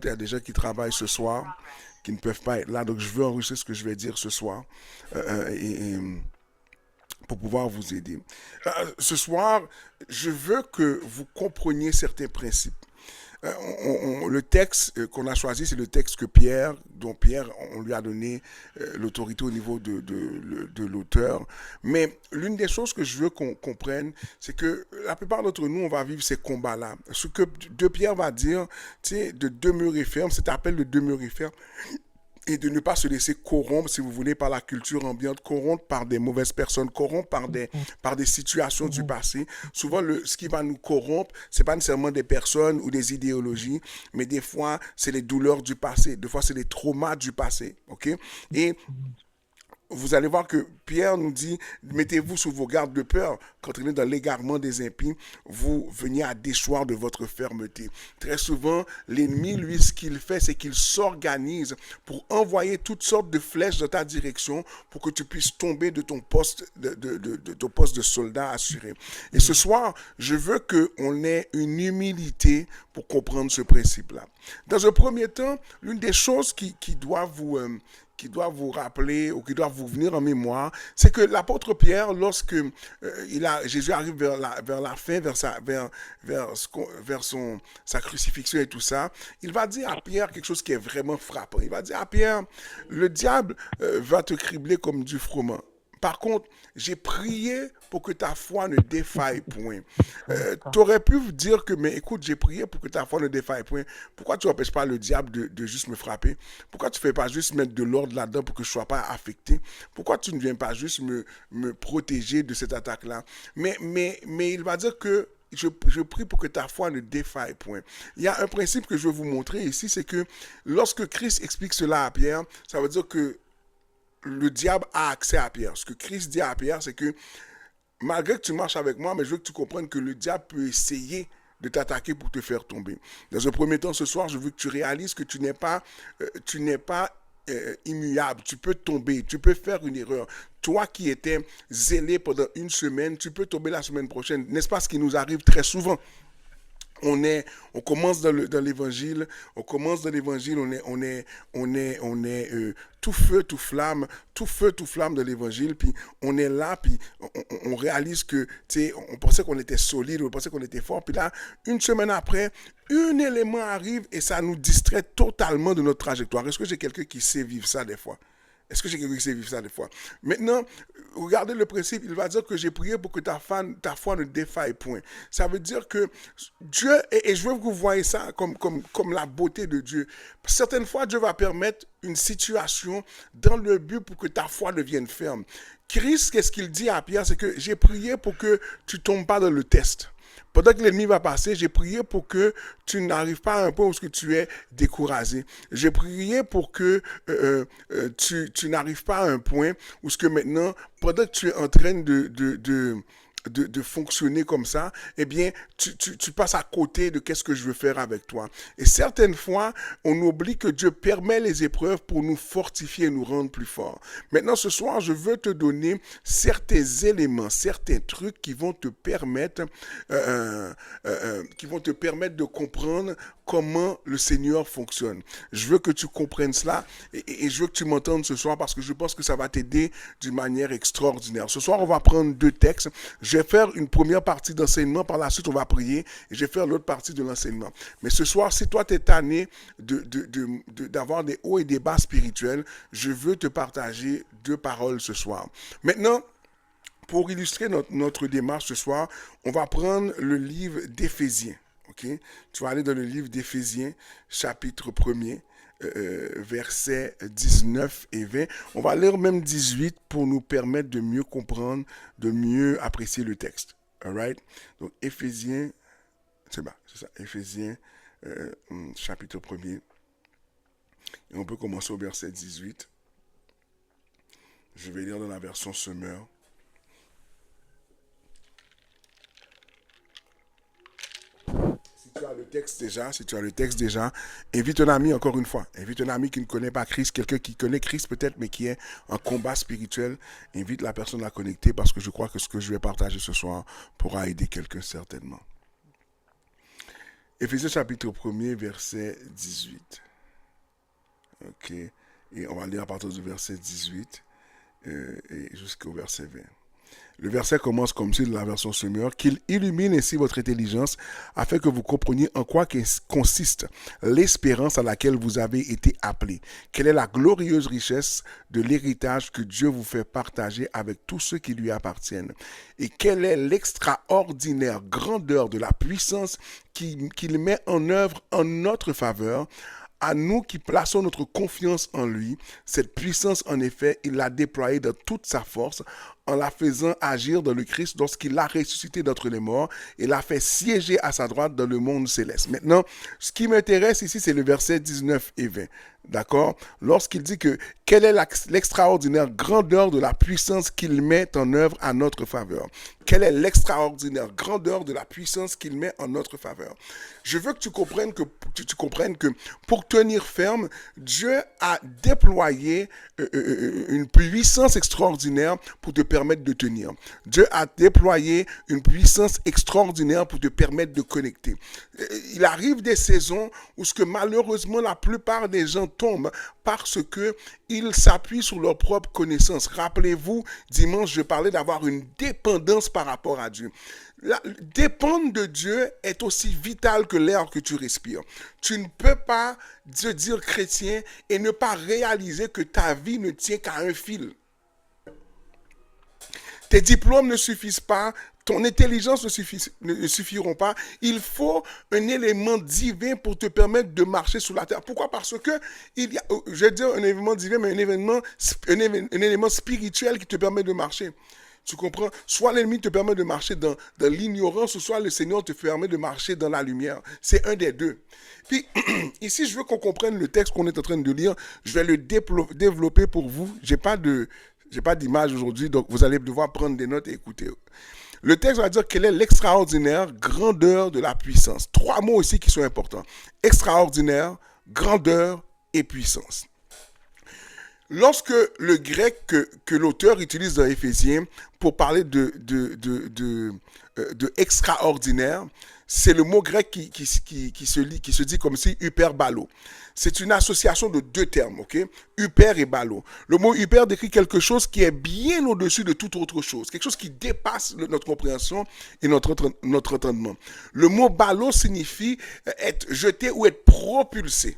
Il y a des gens qui travaillent ce soir, qui ne peuvent pas être là, donc je veux enregistrer ce que je vais dire ce soir pour pouvoir vous aider. Ce soir, je veux que vous compreniez certains principes. Le texte qu'on a choisi, c'est le texte que Pierre, dont Pierre, on lui a donné l'autorité au niveau de l'auteur. Mais l'une des choses que je veux qu'on comprenne, c'est que la plupart d'entre nous, on va vivre ces combats-là. Ce que de Pierre va dire, tu sais, de demeurer ferme, cet appel de demeurer ferme, et de ne pas se laisser corrompre, si vous voulez, par la culture ambiante, corrompre par des mauvaises personnes, corrompre par des situations du passé. Souvent, ce qui va nous corrompre, c'est pas nécessairement des personnes ou des idéologies, mais des fois, c'est les douleurs du passé. Des fois, c'est les traumas du passé. OK? Et vous allez voir que Pierre nous dit, mettez-vous sous vos gardes de peur, quand on est dans l'égarement des impies, vous veniez à déchoir de votre fermeté. Très souvent, l'ennemi, lui, ce qu'il fait, c'est qu'il s'organise pour envoyer toutes sortes de flèches dans ta direction pour que tu puisses tomber de ton poste de ton poste de soldat assuré. Et ce soir, je veux qu'on ait une humilité pour comprendre ce principe-là. Dans un premier temps, l'une des choses qui doit vous rappeler ou qui doit vous venir en mémoire, c'est que l'apôtre Pierre, lorsque Jésus arrive vers la fin, sa crucifixion et tout ça, il va dire à Pierre quelque chose qui est vraiment frappant. Il va dire à Pierre, le diable va te cribler comme du froment. Par contre, j'ai prié pour que ta foi ne défaille point. Tu aurais pu dire que, mais écoute, j'ai prié pour que ta foi ne défaille point. Pourquoi tu n'empêches pas le diable de juste me frapper? Pourquoi tu ne fais pas juste mettre de l'ordre là-dedans pour que je ne sois pas affecté? Pourquoi tu ne viens pas juste me protéger de cette attaque-là? Mais il va dire que je prie pour que ta foi ne défaille point. Il y a un principe que je veux vous montrer ici, c'est que lorsque Christ explique cela à Pierre, ça veut dire que le diable a accès à Pierre. Ce que Christ dit à Pierre, c'est que malgré que tu marches avec moi, mais je veux que tu comprennes que le diable peut essayer de t'attaquer pour te faire tomber. Dans un premier temps, ce soir, je veux que tu réalises que tu n'es pas immuable. Tu peux tomber, tu peux faire une erreur. Toi qui étais zélé pendant une semaine, tu peux tomber la semaine prochaine. N'est-ce pas ce qui nous arrive très souvent? On commence dans l'évangile, on est tout feu, tout flamme de l'évangile, puis on est là, puis on réalise que, tu sais, on pensait qu'on était solide, on pensait qu'on était fort, puis là, une semaine après, un élément arrive et ça nous distrait totalement de notre trajectoire. Est-ce que j'ai quelqu'un qui sait vivre ça des fois? Est-ce que j'ai quelqu'un qui sait vivre ça des fois? Maintenant, regardez le principe, il va dire que j'ai prié pour que ta foi ne défaille point. Ça veut dire que Dieu, et je veux que vous voyez ça comme la beauté de Dieu. Certaines fois, Dieu va permettre une situation dans le but pour que ta foi devienne ferme. Christ, qu'est-ce qu'il dit à Pierre? C'est que j'ai prié pour que tu ne tombes pas dans le test. Pendant que l'ennemi va passer, j'ai prié pour que tu n'arrives pas à un point où tu es découragé. J'ai prié pour que tu n'arrives pas à un point où ce que maintenant, pendant que tu es en train de fonctionner comme ça, eh bien, tu passes à côté de qu'est-ce que je veux faire avec toi. Et certaines fois, on oublie que Dieu permet les épreuves pour nous fortifier et nous rendre plus forts. Maintenant, ce soir, je veux te donner certains éléments, certains trucs qui vont te permettre de comprendre comment le Seigneur fonctionne. Je veux que tu comprennes cela et je veux que tu m'entendes ce soir parce que je pense que ça va t'aider d'une manière extraordinaire. Ce soir, on va prendre deux textes. Je vais faire une première partie d'enseignement, par la suite, on va prier et je vais faire l'autre partie de l'enseignement. Mais ce soir, si toi, tu es tanné d'avoir des hauts et des bas spirituels, je veux te partager deux paroles ce soir. Maintenant, pour illustrer notre démarche ce soir, on va prendre le livre d'Éphésiens. Okay? Tu vas aller dans le livre d'Éphésiens, chapitre 1er, versets 19 et 20. On va lire même 18 pour nous permettre de mieux comprendre, de mieux apprécier le texte. All right? Donc, Éphésiens, c'est ça, Éphésiens, chapitre 1er. Et on peut commencer au verset 18. Je vais lire dans la version Semeur. Si tu as le texte déjà, invite un ami encore une fois. Invite un ami qui ne connaît pas Christ, quelqu'un qui connaît Christ peut-être, mais qui est en combat spirituel. Invite la personne à connecter parce que je crois que ce que je vais partager ce soir pourra aider quelqu'un certainement. Éphésiens chapitre 1er, verset 18. Ok. Et on va lire à partir du verset 18 et jusqu'au verset 20. Le verset commence comme ci de la version Semeur, qu'il illumine ainsi votre intelligence afin que vous compreniez en quoi consiste l'espérance à laquelle vous avez été appelés. Quelle est la glorieuse richesse de l'héritage que Dieu vous fait partager avec tous ceux qui lui appartiennent. Et quelle est l'extraordinaire grandeur de la puissance qu'il met en œuvre en notre faveur. À nous qui plaçons notre confiance en lui, cette puissance, en effet, il l'a déployée dans toute sa force en la faisant agir dans le Christ lorsqu'il l'a ressuscité d'entre les morts et l'a fait siéger à sa droite dans le monde céleste. Maintenant, ce qui m'intéresse ici, c'est le verset 19 et 20. D'accord? Lorsqu'il dit que quelle est l'extraordinaire grandeur de la puissance qu'il met en œuvre à notre faveur. Quelle est l'extraordinaire grandeur de la puissance qu'il met en notre faveur. Je veux que tu comprennes que pour tenir ferme, Dieu a déployé une puissance extraordinaire pour te permettre de tenir. Dieu a déployé une puissance extraordinaire pour te permettre de connecter. Il arrive des saisons où ce que malheureusement la plupart des gens tombent parce que ils s'appuient sur leur propre connaissance. Rappelez-vous, dimanche, je parlais d'avoir une dépendance par rapport à Dieu. Dépendre de Dieu est aussi vital que l'air que tu respires. Tu ne peux pas te dire chrétien et ne pas réaliser que ta vie ne tient qu'à un fil. Tes diplômes ne suffisent pas, ton intelligence ne suffiront pas. Il faut un élément divin pour te permettre de marcher sur la terre. Pourquoi? Parce que il y a, je vais dire un élément divin, mais un élément spirituel qui te permet de marcher. Tu comprends? Soit l'ennemi te permet de marcher dans l'ignorance, ou soit le Seigneur te permet de marcher dans la lumière. C'est un des deux. Puis, ici, je veux qu'on comprenne le texte qu'on est en train de lire. Je vais le développer pour vous. J'ai pas d'image aujourd'hui, donc vous allez devoir prendre des notes et écouter. Le texte va dire quelle est l'extraordinaire grandeur de la puissance. 3 mots ici qui sont importants. Extraordinaire, grandeur et puissance. Lorsque le grec que l'auteur utilise dans Éphésiens pour parler de extraordinaire, c'est le mot grec qui se dit comme si hyperbalo. C'est une association de 2 termes, ok? Hyper et balo. Le mot hyper décrit quelque chose qui est bien au-dessus de toute autre chose, quelque chose qui dépasse notre compréhension et notre entendement. Le mot balo signifie être jeté ou être propulsé.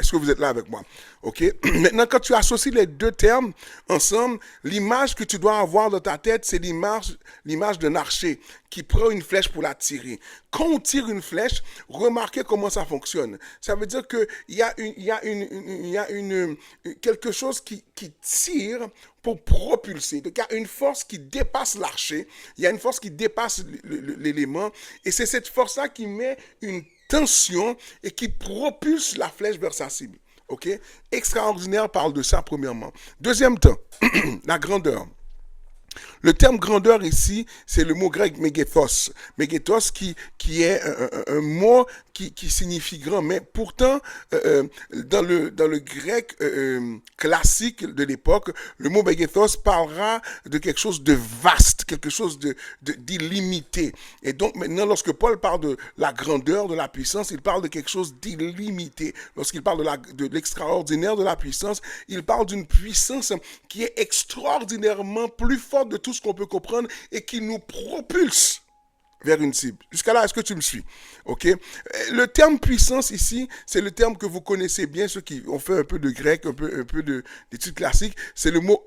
Est-ce que vous êtes là avec moi? Ok. Maintenant, quand tu associes les 2 termes ensemble, l'image que tu dois avoir dans ta tête, c'est l'image d'un archer qui prend une flèche pour la tirer. Quand on tire une flèche, remarquez comment ça fonctionne. Ça veut dire qu'il y a quelque chose qui tire pour propulser. Donc, il y a une force qui dépasse l'archer. Il y a une force qui dépasse l'élément. Et c'est cette force-là qui met une tension et qui propulse la flèche vers sa cible. Ok? Extraordinaire parle de ça premièrement. Deuxième temps, la grandeur. Le terme grandeur ici, c'est le mot grec mégathos. Mégathos qui est un mot qui signifie grand. Mais pourtant, dans le grec classique de l'époque, le mot mégathos parlera de quelque chose de vaste, quelque chose d'illimité. Et donc maintenant, lorsque Paul parle de la grandeur, de la puissance, il parle de quelque chose d'illimité. Lorsqu'il parle de l'extraordinaire de la puissance, il parle d'une puissance qui est extraordinairement plus forte de tout ce qu'on peut comprendre et qui nous propulse vers une cible. Jusqu'à là, est-ce que tu me suis? Ok. Le terme puissance ici, c'est le terme que vous connaissez bien, ceux qui ont fait un peu de grec, un peu d'études classiques. C'est le mot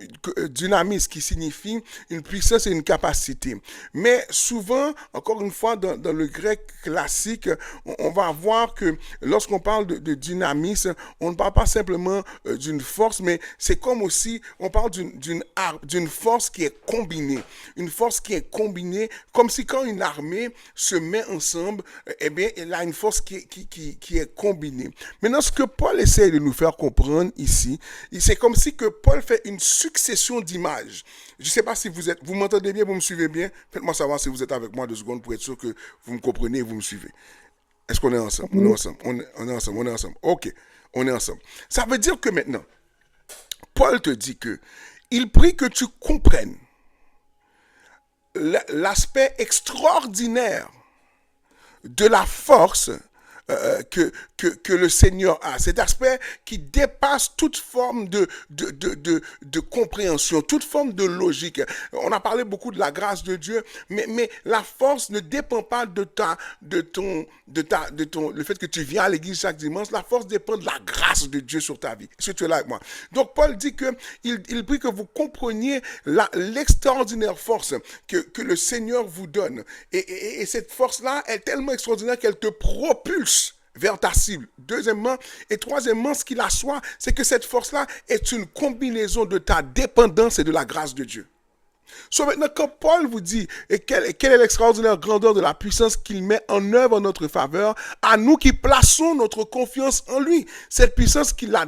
dynamis qui signifie une puissance et une capacité. Mais souvent, encore une fois, dans le grec classique, on va voir que lorsqu'on parle de dynamis, on ne parle pas simplement d'une force, mais c'est comme aussi, on parle d'une force qui est combinée. Une force qui est combinée, comme si quand une armée se met ensemble, eh bien, elle a une force qui est combinée. Maintenant, ce que Paul essaie de nous faire comprendre ici, c'est comme si que Paul fait une succession d'images. Je ne sais pas si vous m'entendez bien, vous me suivez bien. Faites-moi savoir si vous êtes avec moi 2 secondes pour être sûr que vous me comprenez et vous me suivez. Est-ce qu'on est ensemble? On est ensemble. On est ensemble. Ok, on est ensemble. Ça veut dire que maintenant, Paul te dit que il prie que tu comprennes l'aspect extraordinaire de la force que le Seigneur a. Cet aspect qui dépasse toute forme de compréhension, toute forme de logique. On a parlé beaucoup de la grâce de Dieu, mais la force ne dépend pas le fait que tu viens à l'église chaque dimanche. La force dépend de la grâce de Dieu sur ta vie. Est-ce que tu es là avec moi? Donc Paul dit il prie que vous compreniez l'extraordinaire force que le Seigneur vous donne. Et cette force-là est tellement extraordinaire qu'elle te propulse vers ta cible. Deuxièmement et troisièmement, ce qu'il assoit, c'est que cette force-là est une combinaison de ta dépendance et de la grâce de Dieu. So maintenant, quand Paul vous dit quelle est l'extraordinaire grandeur de la puissance qu'il met en œuvre en notre faveur, à nous qui plaçons notre confiance en lui, cette puissance qu'il a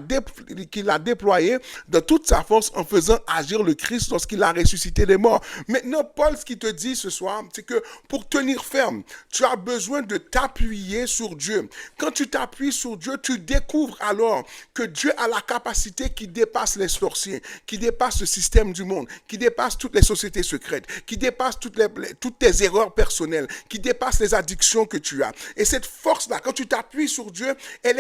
déployée dans toute sa force en faisant agir le Christ lorsqu'il a ressuscité des morts. Maintenant, Paul, ce qu'il te dit ce soir, c'est que pour tenir ferme, tu as besoin de t'appuyer sur Dieu. Quand tu t'appuies sur Dieu, tu découvres alors que Dieu a la capacité qui dépasse les sorciers, qui dépasse le système du monde, qui dépasse toutes les sociétés secrètes, qui dépasse toutes tes erreurs personnelles, qui dépasse les addictions que tu as. Et cette force-là, quand tu t'appuies sur Dieu, il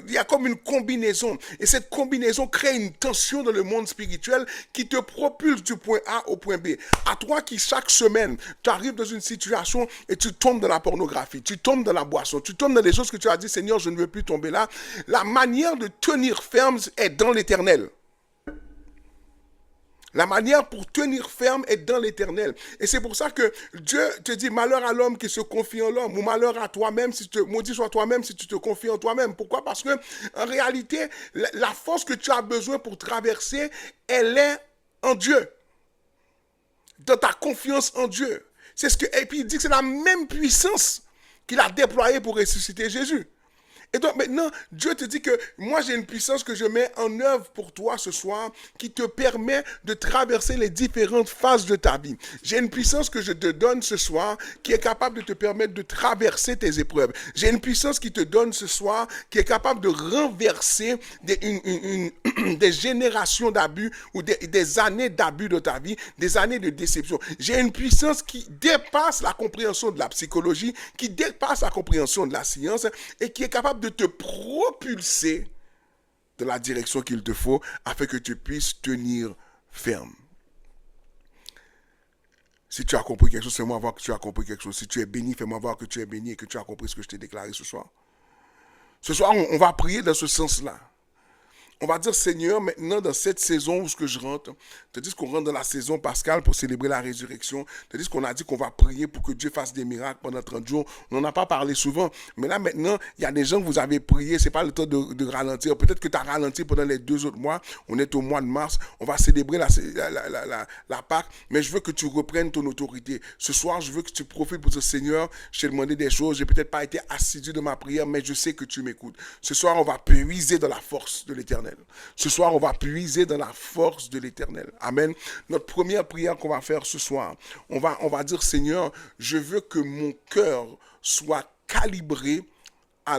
y a comme une combinaison. Et cette combinaison crée une tension dans le monde spirituel qui te propulse du point A au point B. À toi qui, chaque semaine, tu arrives dans une situation et tu tombes dans la pornographie, tu tombes dans la boisson, tu tombes dans des choses que tu as dit, Seigneur, je ne veux plus tomber là. La manière de tenir ferme est dans l'Éternel. La manière pour tenir ferme est dans l'Éternel. Et c'est pour ça que Dieu te dit malheur à l'homme qui se confie en l'homme, ou malheur à toi-même, maudit soit toi-même si tu te confies en toi-même. Pourquoi? Parce que en réalité, la force que tu as besoin pour traverser, elle est en Dieu. Dans ta confiance en Dieu. Et puis il dit que c'est la même puissance qu'il a déployée pour ressusciter Jésus. Et donc maintenant, Dieu te dit que moi j'ai une puissance que je mets en œuvre pour toi ce soir qui te permet de traverser les différentes phases de ta vie. J'ai une puissance que je te donne ce soir qui est capable de te permettre de traverser tes épreuves. J'ai une puissance qui te donne ce soir qui est capable de renverser des générations d'abus ou des années d'abus de ta vie, des années de déception. J'ai une puissance qui dépasse la compréhension de la psychologie, qui dépasse la compréhension de la science et qui est capable de te propulser dans la direction qu'il te faut afin que tu puisses tenir ferme. Si tu as compris quelque chose, fais-moi voir que tu as compris quelque chose. Si tu es béni, fais-moi voir que tu es béni et que tu as compris ce que je t'ai déclaré ce soir. Ce soir, on va prier dans ce sens-là. On va dire, Seigneur, maintenant, dans cette saison où je rentre, tandis qu'on rentre dans la saison pascale pour célébrer la résurrection, tandis qu'on a dit qu'on va prier pour que Dieu fasse des miracles pendant 30 jours. On n'en a pas parlé souvent, mais là, maintenant, il y a des gens que vous avez prié, c'est pas le temps de ralentir. Peut-être que tu as ralenti pendant les 2 autres mois. On est au mois de mars, on va célébrer la Pâque, mais je veux que tu reprennes ton autorité. Ce soir, je veux que tu profites pour dire, Seigneur, je t'ai demandé des choses, j'ai peut-être pas été assidu de ma prière, mais je sais que tu m'écoutes. Ce soir, on va puiser dans la force de l'Éternel. Ce soir, on va puiser dans la force de l'Éternel. Amen. Notre première prière qu'on va faire ce soir, on va dire, Seigneur, je veux que mon cœur soit calibré à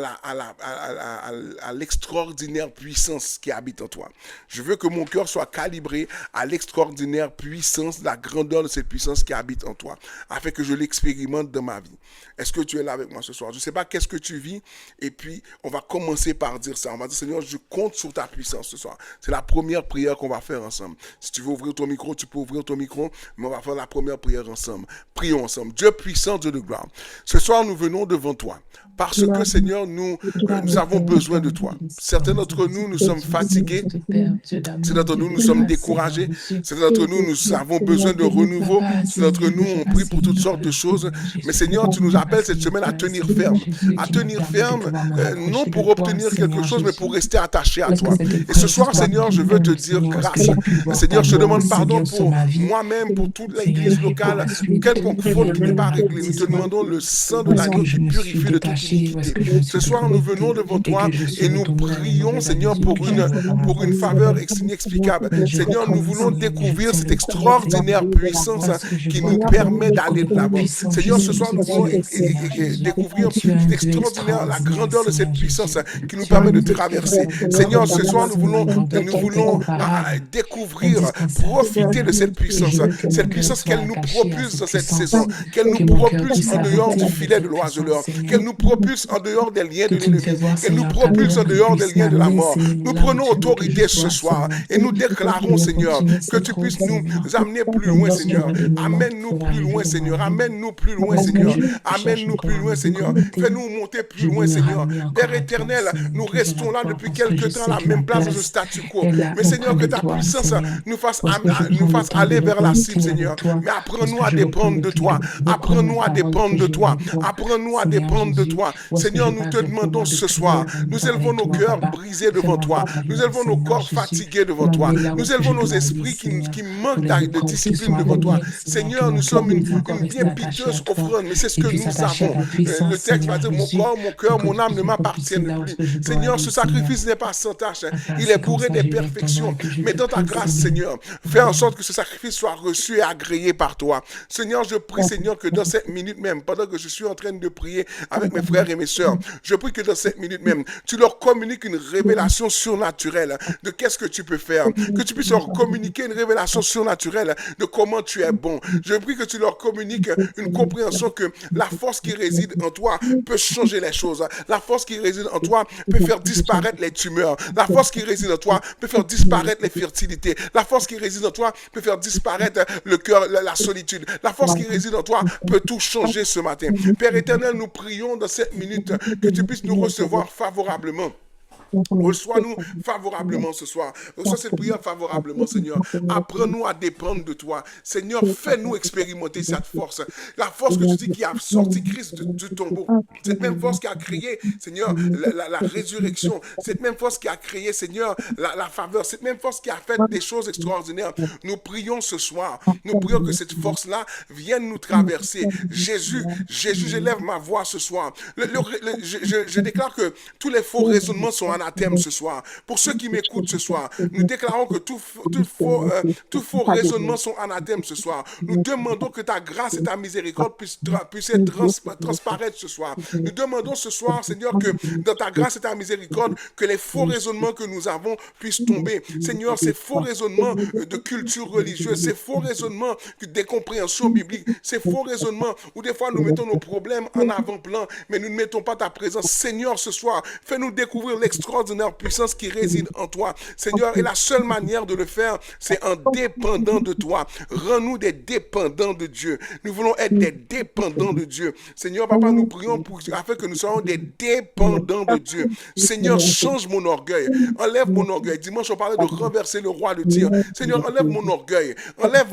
l'extraordinaire puissance qui habite en toi. Je veux que mon cœur soit calibré à l'extraordinaire puissance, la grandeur de cette puissance qui habite en toi, afin que je l'expérimente dans ma vie. Est-ce que tu es là avec moi ce soir? Je ne sais pas qu'est-ce que tu vis, et puis on va commencer par dire ça. On va dire, Seigneur, je compte sur ta puissance ce soir. C'est la première prière qu'on va faire ensemble. Si tu veux ouvrir ton micro, tu peux ouvrir ton micro, mais on va faire la première prière ensemble. Prions ensemble. Dieu puissant, Dieu de gloire. Ce soir, nous venons devant toi. Parce que, Seigneur, nous avons besoin de toi. Certains d'entre nous, nous sommes fatigués. Certains d'entre nous, nous sommes découragés. Certains d'entre nous, nous avons besoin de renouveau. Certains d'entre nous, on prie pour toutes sortes de choses. Mais Seigneur, tu nous appelles cette semaine à tenir ferme. À tenir ferme, non pour obtenir quelque chose, mais pour rester attaché à toi. Et ce soir, Seigneur, je veux te dire grâce. Seigneur, je te demande pardon pour moi-même, pour toute l'église locale. Quelconque faute qui n'est pas réglée. Nous te demandons le sang de l'agneau qui purifie de toute iniquité. Ce soir, nous venons devant toi et nous prions, Seigneur, pour une faveur inexplicable. Seigneur, nous voulons découvrir cette extraordinaire puissance qui nous permet d'aller de l'avant. Seigneur, ce soir, nous voulons découvrir cette extraordinaire, la grandeur de cette puissance qui nous permet de traverser. Seigneur, ce soir, nous voulons découvrir, profiter de cette puissance qu'elle nous propulse dans cette saison, qu'elle nous propulse en dehors du filet de l'oiseleur, qu'elle nous propulse en dehors des liens que de tu me fais l'ennemi voir, et nous Seigneur, ta propulse en gloire, que je dehors des puisse liens de la l'amener, mort. Seigneur, Nous là où prenons tu veux que je autorité ce sois, soir Seigneur. et nous Je te prie déclarons, de Seigneur, continuer que cette tu route, puisses nous Seigneur. amener plus Même loin, lorsqu'il y Seigneur. aura des moments qui Amène-nous peuvent plus arriver loin, dans ma Seigneur. vie, Amène-nous plus loin, parce que Seigneur. je cherche Amène-nous plus encore à loin, me Seigneur. reconnecter. Fais-nous monter plus Je loin, veux me Seigneur. ramener Père encore à toi, éternel, nous Seigneur. Je veux la restons là voir depuis parce que quelque je temps à sais la que la même place dans ce place statu quo. est là Mais Seigneur, auprès que de ta toi, puissance Seigneur. nous fasse, Parce que je nous prends le fasse temps de aller vers la cible, reconnecter avec Seigneur. toi. Mais Parce apprends-nous que à je veux prendre dépendre le de temps de toi. reprendre les Apprends-nous à paroles que dépendre de j'ai eues toi. de toi. Apprends-nous à Seigneur dépendre de Jésus, toi. lorsque Seigneur, je nous passe te des demandons moments de ce soir. prière dans le Nous temps élevons avec nos toi, cœurs Papa, brisés devant fais-moi toi. Nous parvenir, élevons nos Seigneur corps Jésus, fatigués devant pour toi. aller là où Nous je élevons nos dois aller, esprits Seigneur. qui Que manquent les de pensées discipline soient devant toi. alignées, Seigneur, que Seigneur, nous mon cœur sommes puisse encore une rester bien attaché à piteuse toi offrande, mais c'est ce et que puisse nous s'attacher à avons. ta Le puissance, texte va Seigneur dire, Jésus, mon pour cœur, que mon tu âme puisses ne me propulser m'appartiennent là où plus. je dois Seigneur, aller, ce Seigneur. sacrifice n'est pas sans tâche. Papa, Il est c'est comme bourré ça, je lève ton nom d'imperfections. et que je Mais te dans ta prie, grâce, Seigneur. Seigneur, fais en sorte que ce sacrifice soit reçu et agréé par toi. Seigneur, je prie, Seigneur, que dans cette minute même, pendant que je suis en train de prier avec mes frères et mes sœurs, je prie que dans cette minute même, tu leur communiques une révélation surnaturelle de qu'est-ce que tu peux faire. Que tu puisses leur communiquer une révélation surnaturelle de comment tu es bon. Je prie que tu leur communiques une compréhension que la force qui réside en toi peut changer les choses. La force qui réside en toi peut faire disparaître les tumeurs. La force qui réside en toi peut faire disparaître les fertilités. La force qui réside en toi peut faire disparaître le cœur, la solitude. La force qui réside en toi peut tout changer ce matin. Père éternel, nous prions dans cette minute que tu puisses nous recevoir favorablement. Reçois-nous favorablement ce soir. Reçois cette prière favorablement, Seigneur. Apprends-nous à dépendre de toi. Seigneur, fais-nous expérimenter cette force. La force que tu dis qui a sorti Christ du tombeau. Cette même force qui a créé, Seigneur, la résurrection. Cette même force qui a créé, Seigneur, la faveur. Cette même force qui a fait des choses extraordinaires. Nous prions ce soir. Nous prions que cette force-là vienne nous traverser. Jésus, j'élève ma voix ce soir. Je déclare que tous les faux raisonnements sont anathèmes ce soir. Pour ceux qui m'écoutent ce soir, nous déclarons que tous faux raisonnements sont anathèmes ce soir. Nous demandons que ta grâce et ta miséricorde puissent transparaître ce soir. Nous demandons ce soir, Seigneur, que dans ta grâce et ta miséricorde, que les faux raisonnements que nous avons puissent tomber. Seigneur, ces faux raisonnements de culture religieuse, ces faux raisonnements des compréhensions bibliques, ces faux raisonnements où des fois nous mettons nos problèmes en avant-plan, mais nous ne mettons pas ta présence. Seigneur, ce soir, fais-nous découvrir l'extraordinaire puissance qui réside en toi. Seigneur, et la seule manière de le faire, c'est en dépendant de toi. Rends-nous des dépendants de Dieu. Nous voulons être des dépendants de Dieu. Seigneur, Papa, nous prions afin que nous soyons des dépendants de Dieu. Seigneur, change mon orgueil. Enlève mon orgueil. Dimanche, on parlait de renverser le roi de Tyr. Seigneur, enlève mon orgueil. Enlève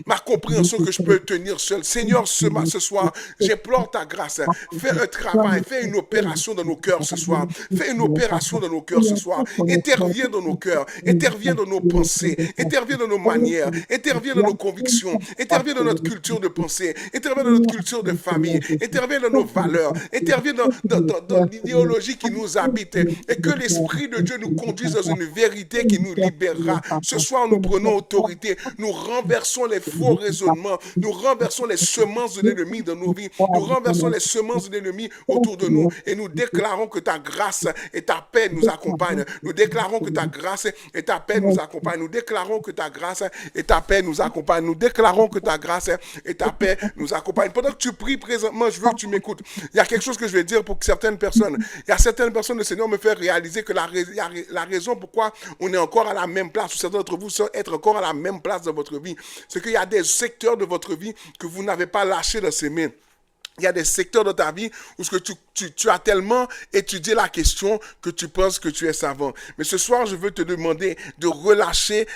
ma compréhension que je peux tenir seul. Seigneur, ce soir, j'implore ta grâce. Fais un travail, fais une opération dans nos cœurs ce soir. Fais une opération dans nos cœurs ce soir. Interviens dans nos cœurs. Interviens dans nos pensées. Interviens dans nos manières. Interviens dans nos convictions. Interviens dans notre culture de pensée. Interviens dans notre culture de famille. Interviens dans nos valeurs. Interviens dans l'idéologie qui nous habite. Et que l'Esprit de Dieu nous conduise dans une vérité qui nous libérera. Ce soir, nous prenons autorité. Nous renversons les faux raisonnements. Nous renversons les semences de l'ennemi dans nos vies. Nous renversons les semences de l'ennemi autour de nous. Et nous déclarons que ta grâce et ta paix nous accompagnent. Nous déclarons que ta grâce et ta paix nous accompagnent. Nous déclarons que ta grâce et ta paix nous accompagnent. Nous déclarons que ta grâce et ta paix nous accompagnent. Pendant que tu pries présentement, je veux que tu m'écoutes. Il y a quelque chose que je vais dire pour certaines personnes. Il y a certaines personnes, le Seigneur me fait réaliser que la raison pourquoi on est encore à la même place, ou certains d'entre vous sont être encore à la même place dans votre vie, c'est qu'il y a des secteurs de votre vie que vous n'avez pas lâchés dans ses mains. Il y a des secteurs de ta vie où ce que tu as tellement étudié la question que tu penses que tu es savant. Mais ce soir, je veux te demander de relâcher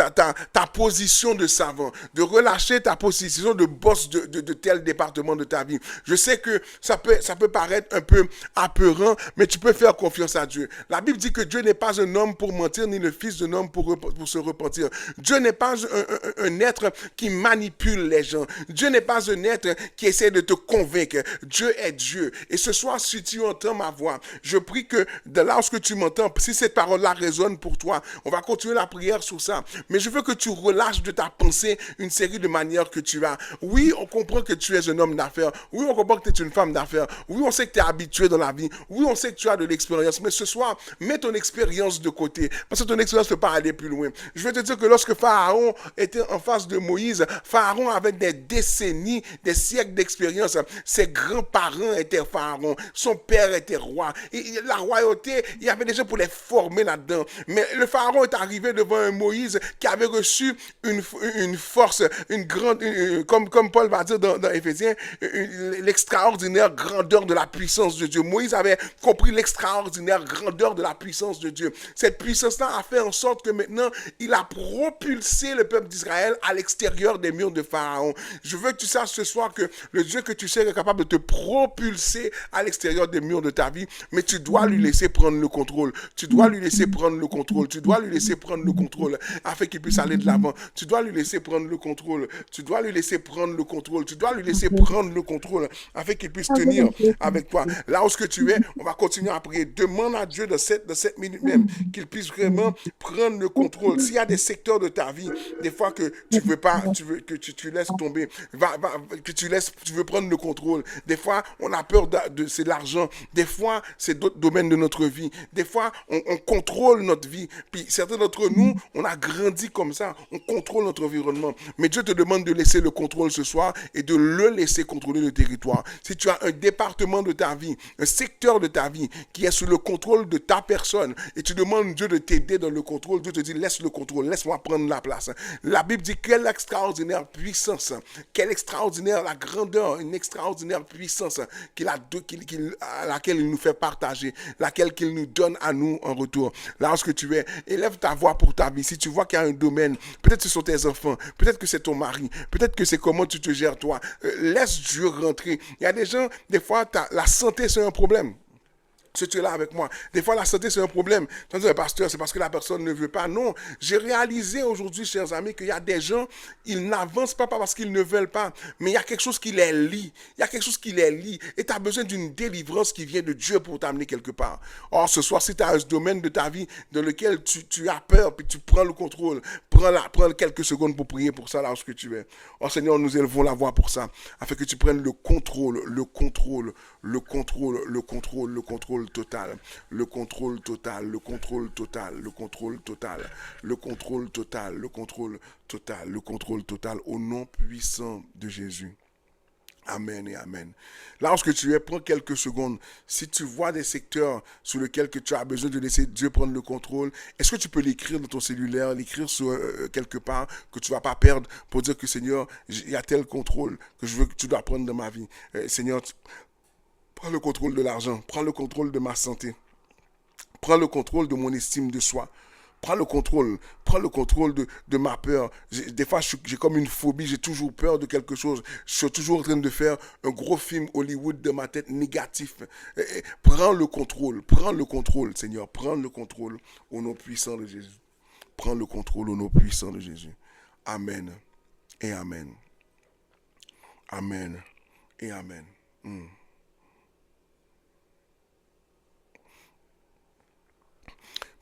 ta position de savant, de relâcher ta position de boss de tel département de ta vie. Je sais que ça peut paraître un peu apeurant, mais tu peux faire confiance à Dieu. La Bible dit que Dieu n'est pas un homme pour mentir, ni le fils d'un homme pour se repentir. Dieu n'est pas un être qui manipule les gens. Dieu n'est pas un être qui essaie de te convaincre. Dieu est Dieu. Et ce soir, si tu entends ma voix, je prie que lorsque tu m'entends, si cette parole-là résonne pour toi, on va continuer la prière sur ça. Mais je veux que tu relâches de ta pensée une série de manières que tu as. Oui, on comprend que tu es un homme d'affaires. Oui, on comprend que tu es une femme d'affaires. Oui, on sait que tu es habitué dans la vie. Oui, on sait que tu as de l'expérience. Mais ce soir, mets ton expérience de côté. Parce que ton expérience ne peut pas aller plus loin. Je veux te dire que lorsque Pharaon était en face de Moïse, Pharaon avait des décennies, des siècles d'expérience. Ses grands-parents étaient pharaons. Son père était roi. Et la royauté, il y avait des gens pour les former là-dedans. Mais le pharaon est arrivé devant un Moïse qui avait reçu une force, une grande, comme Paul va dire dans Éphésiens, l'extraordinaire grandeur de la puissance de Dieu. Moïse avait compris l'extraordinaire grandeur de la puissance de Dieu. Cette puissance-là a fait en sorte que maintenant, il a propulsé le peuple d'Israël à l'extérieur des murs de Pharaon. Je veux que tu saches ce soir que le Dieu que tu sais est capable de te propulser à l'extérieur des murs de ta vie, mais tu dois lui laisser prendre le contrôle. Tu dois lui laisser prendre le contrôle. Tu dois lui laisser prendre le contrôle afin qu'il puisse aller de l'avant. Tu dois lui laisser prendre le contrôle. Tu dois lui laisser prendre le contrôle. Tu dois lui laisser prendre le contrôle afin qu'il puisse tenir avec toi. Là où ce que tu es, on va continuer à prier. Demande à Dieu de cette minute même qu'il puisse vraiment prendre le contrôle. S'il y a des secteurs de ta vie, des fois que tu veux pas, que tu laisses tomber, que tu veux prendre le contrôle. Des fois, on a peur c'est l'argent. Des fois, c'est d'autres domaines de notre vie. Des fois, on contrôle notre vie. Puis certains d'entre nous, on a grandi comme ça. On contrôle notre environnement. Mais Dieu te demande de laisser le contrôle ce soir et de le laisser contrôler le territoire. Si tu as un département de ta vie, un secteur de ta vie qui est sous le contrôle de ta personne et tu demandes Dieu de t'aider dans le contrôle, Dieu te dit laisse le contrôle, laisse-moi prendre la place. La Bible dit quelle extraordinaire puissance, quelle extraordinaire la grandeur, une extraordinaire puissance à laquelle il nous fait partager, laquelle qu'il nous donne à nous en retour. Là où tu es, élève ta voix pour ta vie. Si tu vois qu'il y a un domaine, peut-être ce sont tes enfants, peut-être que c'est ton mari, peut-être que c'est comment tu te gères toi. Laisse Dieu rentrer. Il y a des gens, des fois, la santé c'est un problème. Si tu es là avec moi, des fois la santé c'est un problème. Tu dis, pasteur, c'est parce que la personne ne veut pas. Non, j'ai réalisé aujourd'hui, chers amis, qu'il y a des gens, ils n'avancent pas parce qu'ils ne veulent pas, mais il y a quelque chose qui les lie. Il y a quelque chose qui les lie. Et tu as besoin d'une délivrance qui vient de Dieu pour t'amener quelque part. Or, ce soir, si tu as un domaine de ta vie dans lequel tu as peur, puis tu prends le contrôle, prends quelques secondes pour prier pour ça là où tu es. Oh Seigneur, nous élevons la voix pour ça, afin que tu prennes le contrôle total, le contrôle total, le contrôle total, le contrôle total, le contrôle total, le contrôle total, le contrôle total, au nom puissant de Jésus. Amen et amen. Là où tu es, prends quelques secondes. Si tu vois des secteurs sur lesquels que tu as besoin de laisser Dieu prendre le contrôle, est-ce que tu peux l'écrire dans ton cellulaire, l'écrire sur quelque part que tu ne vas pas perdre pour dire que Seigneur, il y a tel contrôle que je veux que tu dois prendre dans ma vie. Seigneur, prends le contrôle de l'argent, prends le contrôle de ma santé, prends le contrôle de mon estime de soi. Prends le contrôle de ma peur. Des fois, j'ai comme une phobie, j'ai toujours peur de quelque chose. Je suis toujours en train de faire un gros film Hollywood dans ma tête négatif. Prends le contrôle, Seigneur. Prends le contrôle au nom puissant de Jésus. Prends le contrôle au nom puissant de Jésus. Amen et amen. Amen et amen.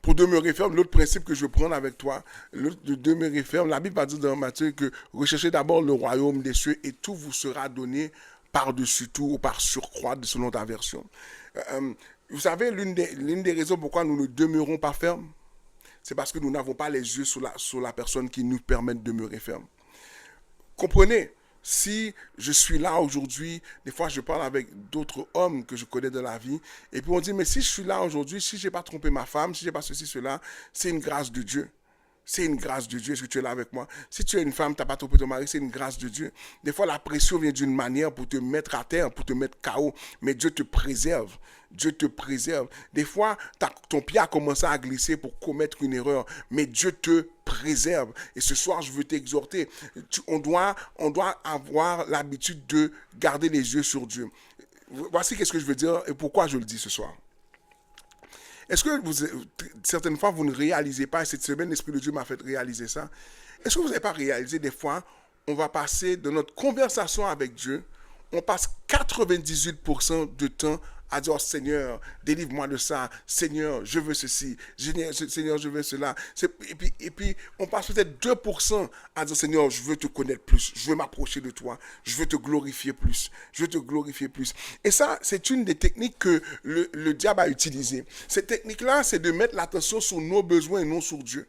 Pour demeurer ferme, l'autre principe que je vais prendre avec toi, de demeurer ferme, la Bible va dire dans Matthieu que recherchez d'abord le royaume des cieux et tout vous sera donné par-dessus tout ou par surcroît, selon ta version. Vous savez, l'une des raisons pourquoi nous ne demeurons pas fermes, c'est parce que nous n'avons pas les yeux sur la personne qui nous permet de demeurer ferme. Comprenez? Si je suis là aujourd'hui, des fois je parle avec d'autres hommes que je connais dans la vie, et puis on dit, mais si je suis là aujourd'hui, si je n'ai pas trompé ma femme, si je n'ai pas ceci, cela, c'est une grâce de Dieu. C'est une grâce de Dieu. Est-ce que tu es là avec moi? Si tu es une femme, tu n'as pas trompé ton mari, c'est une grâce de Dieu. Des fois, la pression vient d'une manière pour te mettre à terre, pour te mettre KO, mais Dieu te préserve. Dieu te préserve. Des fois, ton pied a commencé à glisser pour commettre une erreur, mais Dieu te préserve. Et ce soir, je veux t'exhorter. On doit avoir l'habitude de garder les yeux sur Dieu. Voici qu'est-ce que je veux dire et pourquoi je le dis ce soir. Est-ce que certaines fois, vous ne réalisez pas, et cette semaine, l'Esprit de Dieu m'a fait réaliser ça, est-ce que vous n'avez pas réalisé des fois, on va passer de notre conversation avec Dieu, on passe 98% de temps à dire, oh, Seigneur, délivre-moi de ça. Seigneur, je veux ceci. Seigneur, je veux cela. Et puis, on passe peut-être 2% à dire, Seigneur, je veux te connaître plus. Je veux m'approcher de toi. Je veux te glorifier plus. Je veux te glorifier plus. Et ça, c'est une des techniques que le diable a utilisées. Cette technique-là, c'est de mettre l'attention sur nos besoins et non sur Dieu.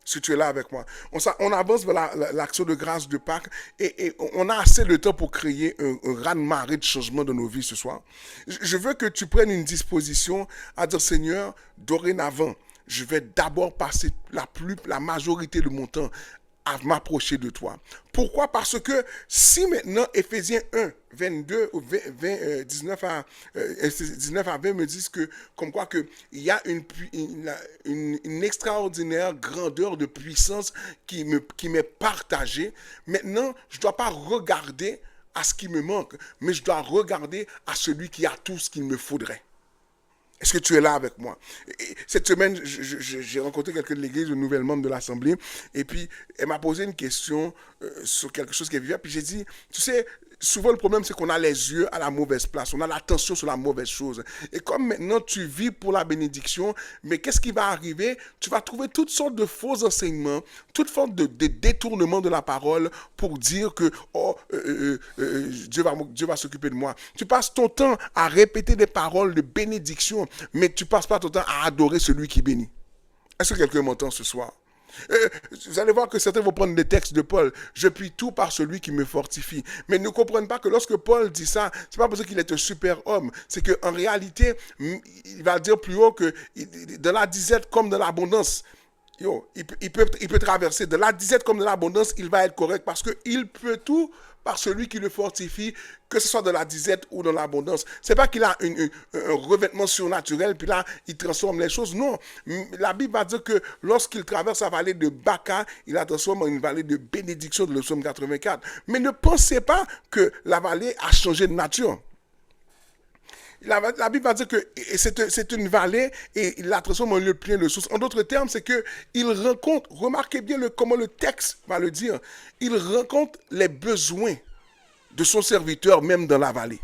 Si tu es là avec moi. On avance vers l'action de grâce de Pâques et on a assez de temps pour créer un raz-de-marée de changement dans nos vies ce soir. Je veux que tu prennes une disposition à dire, Seigneur, dorénavant, je vais d'abord passer la majorité de mon temps à m'approcher de toi. Pourquoi? Parce que si maintenant Éphésiens 1, 22 ou 19 à 20 me disent que, comme quoi que il y a une extraordinaire grandeur de puissance qui m'est partagée, maintenant, je ne dois pas regarder à ce qui me manque, mais je dois regarder à celui qui a tout ce qu'il me faudrait. Est-ce que tu es là avec moi? Cette semaine, j'ai rencontré quelqu'un de l'église, un nouvel membre de l'Assemblée, et puis elle m'a posé une question sur quelque chose qu'elle vivait, puis j'ai dit, tu sais, souvent le problème c'est qu'on a les yeux à la mauvaise place, on a l'attention sur la mauvaise chose. Et comme maintenant tu vis pour la bénédiction, mais qu'est-ce qui va arriver? Tu vas trouver toutes sortes de faux enseignements, toutes sortes de détournements de la parole pour dire que Dieu va s'occuper de moi. Tu passes ton temps à répéter des paroles de bénédiction, mais tu passes pas ton temps à adorer celui qui bénit. Est-ce que quelqu'un m'entend ce soir? Vous allez voir que certains vont prendre des textes de Paul. Je puis tout par celui qui me fortifie. Mais ne comprennent pas que lorsque Paul dit ça, c'est pas parce qu'il est un super homme. C'est qu'en réalité, il va dire plus haut que dans la disette comme dans l'abondance. Il peut traverser de la disette comme de l'abondance, il va être correct parce qu'il peut tout par celui qui le fortifie, que ce soit dans la disette ou dans l'abondance. C'est pas qu'il a un revêtement surnaturel, puis là, il transforme les choses. Non, la Bible va dire que lorsqu'il traverse la vallée de Baca, il la transforme en une vallée de bénédiction, de le psaume 84. Mais ne pensez pas que la vallée a changé de nature. La Bible va dire que c'est une vallée et il la transforme en lieu plein de sources. En d'autres termes, c'est qu'il rencontre, remarquez bien comment le texte va le dire, il rencontre les besoins de son serviteur même dans la vallée.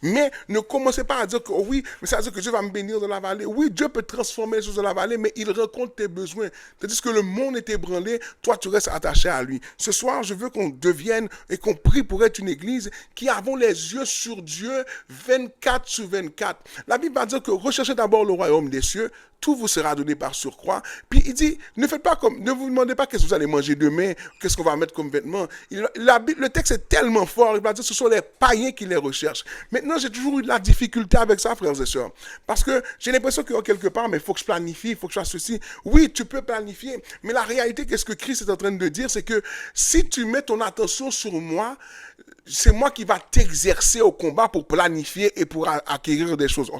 Mais ne commencez pas à dire que oui, mais ça veut dire que Dieu va me bénir dans la vallée. Oui, Dieu peut transformer les choses dans la vallée, mais il rencontre tes besoins. Tandis que le monde est ébranlé, toi tu restes attaché à lui. Ce soir, je veux qu'on devienne et qu'on prie pour être une église qui avons les yeux sur Dieu 24 sur 24. La Bible va dire que recherchez d'abord le royaume des cieux, tout vous sera donné par surcroît. Puis il dit, ne vous demandez pas qu'est-ce que vous allez manger demain, qu'est-ce qu'on va mettre comme vêtements. Le texte est tellement fort, il va dire que ce sont les païens qui les recherchent. Maintenant, j'ai toujours eu de la difficulté avec ça, frères et sœurs. Parce que j'ai l'impression que quelque part, mais il faut que je planifie, il faut que je fasse ceci. Oui, tu peux planifier, mais la réalité, qu'est-ce que Christ est en train de dire, c'est que si tu mets ton attention sur moi, c'est moi qui va t'exercer au combat pour planifier et pour acquérir des choses.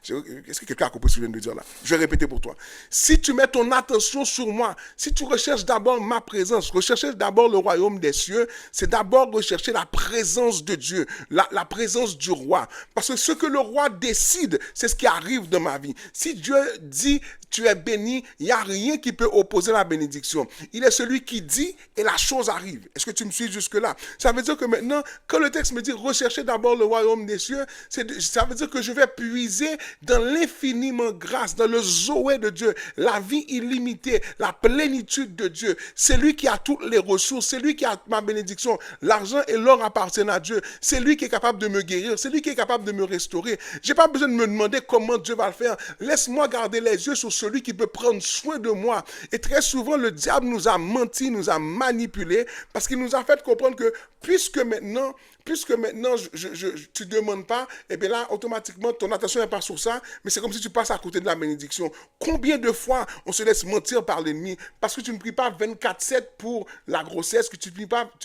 Est-ce que quelqu'un a compris ce que je viens de dire là? Je vais répéter pour toi. Si tu mets ton attention sur moi, si tu recherches d'abord ma présence, rechercher d'abord le royaume des cieux, c'est d'abord rechercher la présence de Dieu, la présence du roi. Parce que ce que le roi décide, c'est ce qui arrive dans ma vie. Si Dieu dit tu es béni, il n'y a rien qui peut opposer la bénédiction. Il est celui qui dit et la chose arrive. Est-ce que tu me suis jusque-là? Ça veut dire que maintenant, quand le texte me dit recherchez d'abord le royaume des cieux, ça veut dire que je vais puiser dans l'infiniment grâce, dans le Zoé de Dieu, la vie illimitée, la plénitude de Dieu. C'est lui qui a toutes les ressources, c'est lui qui a ma bénédiction. L'argent et l'or appartiennent à Dieu. C'est lui qui est capable de me guérir, c'est lui qui est capable de me restaurer. Je n'ai pas besoin de me demander comment Dieu va le faire. Laisse-moi garder les yeux sur celui qui peut prendre soin de moi. Et très souvent, le diable nous a menti, nous a manipulés, parce qu'il nous a fait comprendre que puisque maintenant tu ne demandes pas, et bien là, automatiquement, ton attention n'est pas sur ça, mais c'est comme si tu passes à côté de la bénédiction. Combien de fois on se laisse mentir par l'ennemi parce que tu ne pries pas 24/7 pour la grossesse, que tu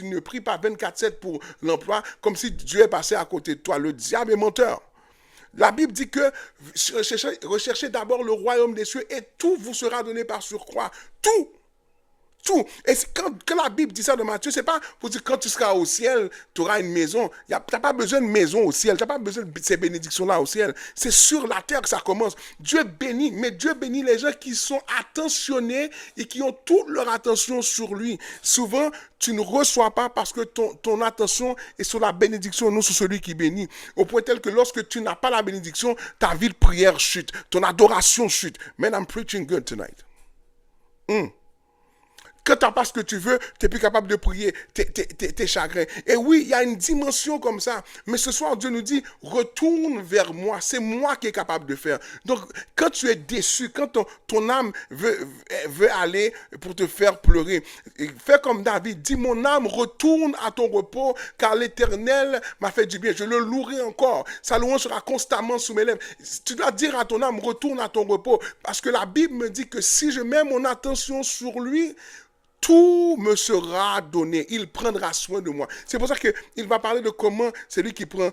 ne pries pas 24/7 pour l'emploi, comme si Dieu est passé à côté de toi. Le diable est menteur. La Bible dit que recherchez d'abord le royaume des cieux et tout vous sera donné par surcroît. Tout. Tout. Et quand la Bible dit ça de Matthieu, c'est pas pour dire quand tu seras au ciel, tu auras une maison. Tu n'as pas besoin de maison au ciel. Tu n'as pas besoin de ces bénédictions-là au ciel. C'est sur la terre que ça commence. Dieu bénit, mais Dieu bénit les gens qui sont attentionnés et qui ont toute leur attention sur lui. Souvent, tu ne reçois pas parce que ton attention est sur la bénédiction, non sur celui qui bénit. Au point tel que lorsque tu n'as pas la bénédiction, ta vie de prière chute, ton adoration chute. Man, I'm preaching good tonight. Quand tu n'as pas ce que tu veux, tu n'es plus capable de prier tes chagrins. Et oui, il y a une dimension comme ça. Mais ce soir, Dieu nous dit, retourne vers moi. C'est moi qui est capable de faire. Donc, quand tu es déçu, quand ton âme veut aller pour te faire pleurer, fais comme David. Dis, mon âme, retourne à ton repos, car l'Éternel m'a fait du bien. Je le louerai encore. Sa louange sera constamment sous mes lèvres. Tu dois dire à ton âme, retourne à ton repos. Parce que la Bible me dit que si je mets mon attention sur lui, tout me sera donné. Il prendra soin de moi. C'est pour ça qu'il va parler de comment c'est lui qui prend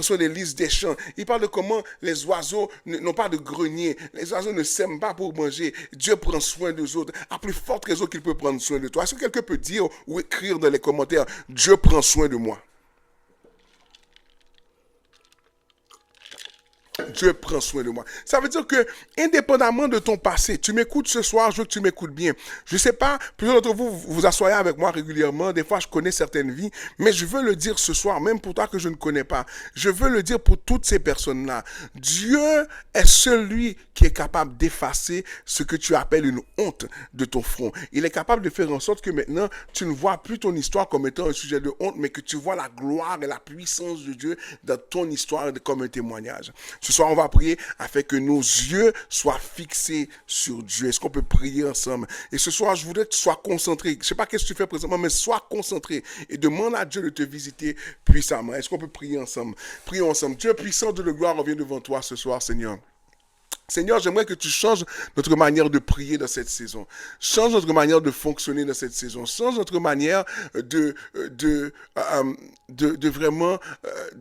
soin des lys des champs. Il parle de comment les oiseaux n'ont pas de grenier. Les oiseaux ne sèment pas pour manger. Dieu prend soin des autres. À plus forte raison qu'il peut prendre soin de toi. Est-ce que quelqu'un peut dire ou écrire dans les commentaires, Dieu prend soin de moi? Dieu prend soin de moi. Ça veut dire que, indépendamment de ton passé, tu m'écoutes ce soir, je veux que tu m'écoutes bien. Je ne sais pas, plusieurs d'entre vous, vous asseyez avec moi régulièrement. Des fois, je connais certaines vies, mais je veux le dire ce soir, même pour toi que je ne connais pas. Je veux le dire pour toutes ces personnes-là. Dieu est celui qui est capable d'effacer ce que tu appelles une honte de ton front. Il est capable de faire en sorte que maintenant, tu ne vois plus ton histoire comme étant un sujet de honte, mais que tu vois la gloire et la puissance de Dieu dans ton histoire comme un témoignage. Ce soir, on va prier afin que nos yeux soient fixés sur Dieu. Est-ce qu'on peut prier ensemble? Et ce soir, je voudrais que tu sois concentré. Je ne sais pas qu'est-ce que tu fais présentement, mais sois concentré et demande à Dieu de te visiter puissamment. Est-ce qu'on peut prier ensemble? Prions ensemble. Dieu puissant de gloire, on vient devant toi ce soir, Seigneur. Seigneur, j'aimerais que tu changes notre manière de prier dans cette saison. Change notre manière de fonctionner dans cette saison. Change notre manière de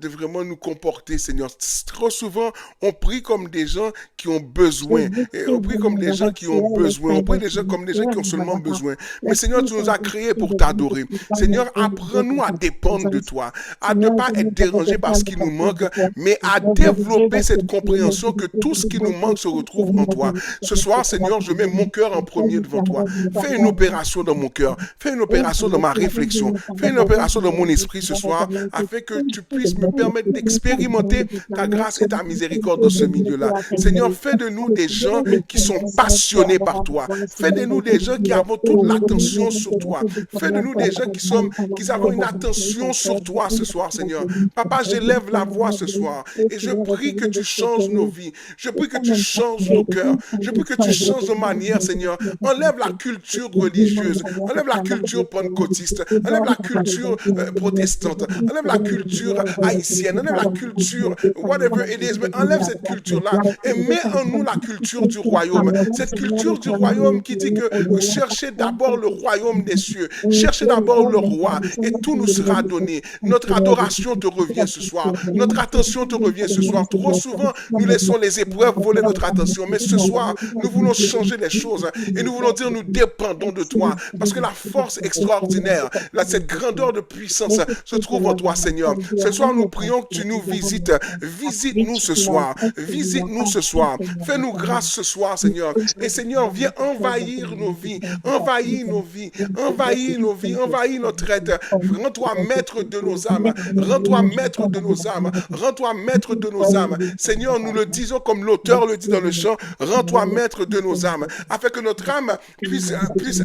vraiment nous comporter, Seigneur. Trop souvent, on prie comme des gens qui ont besoin. Et on prie comme des gens qui ont besoin. On prie comme des gens qui ont seulement besoin. Mais Seigneur, tu nous as créés pour t'adorer. Seigneur, apprends-nous à dépendre de toi, à ne pas être dérangé par ce qui nous manque, mais à développer cette compréhension que tout ce qui nous manque se retrouve en toi. Ce soir, Seigneur, je mets mon cœur en premier devant toi. Fais une opération dans mon cœur. Fais une opération dans ma réflexion. Fais une opération dans mon esprit ce soir, afin que tu puisses me permettre d'expérimenter ta grâce et ta miséricorde dans ce milieu-là. Seigneur, fais de nous des gens qui sont passionnés par toi. Fais de nous des gens qui avons toute l'attention sur toi. Fais de nous des gens qui avons une attention sur toi ce soir, Seigneur. Papa, j'élève la voix ce soir et je prie que tu changes nos vies. Je prie que tu change nos cœurs. Je prie que tu changes nos manières, Seigneur. Enlève la culture religieuse. Enlève la culture pentecôtiste. Enlève la culture protestante. Enlève la culture haïtienne. Enlève la culture whatever it is. Mais enlève cette culture-là et mets en nous la culture du royaume. Cette culture du royaume qui dit que cherchez d'abord le royaume des cieux. Cherchez d'abord le roi et tout nous sera donné. Notre adoration te revient ce soir. Notre attention te revient ce soir. Trop souvent, nous laissons les épreuves voler notre attention. Mais ce soir, nous voulons changer les choses et nous voulons dire nous dépendons de toi parce que la force extraordinaire, cette grandeur de puissance se trouve en toi, Seigneur. Ce soir, nous prions que tu nous visites. Visite-nous ce soir. Visite-nous ce soir. Fais-nous grâce ce soir, Seigneur. Et Seigneur, viens envahir nos vies. Envahis nos vies. Envahis nos vies. Envahis notre être. Rends-toi maître de nos âmes. Rends-toi maître de nos âmes. Rends-toi maître de nos âmes. Seigneur, nous le disons comme l'auteur le dit dans le chant, rends-toi maître de nos âmes, afin que notre âme puisse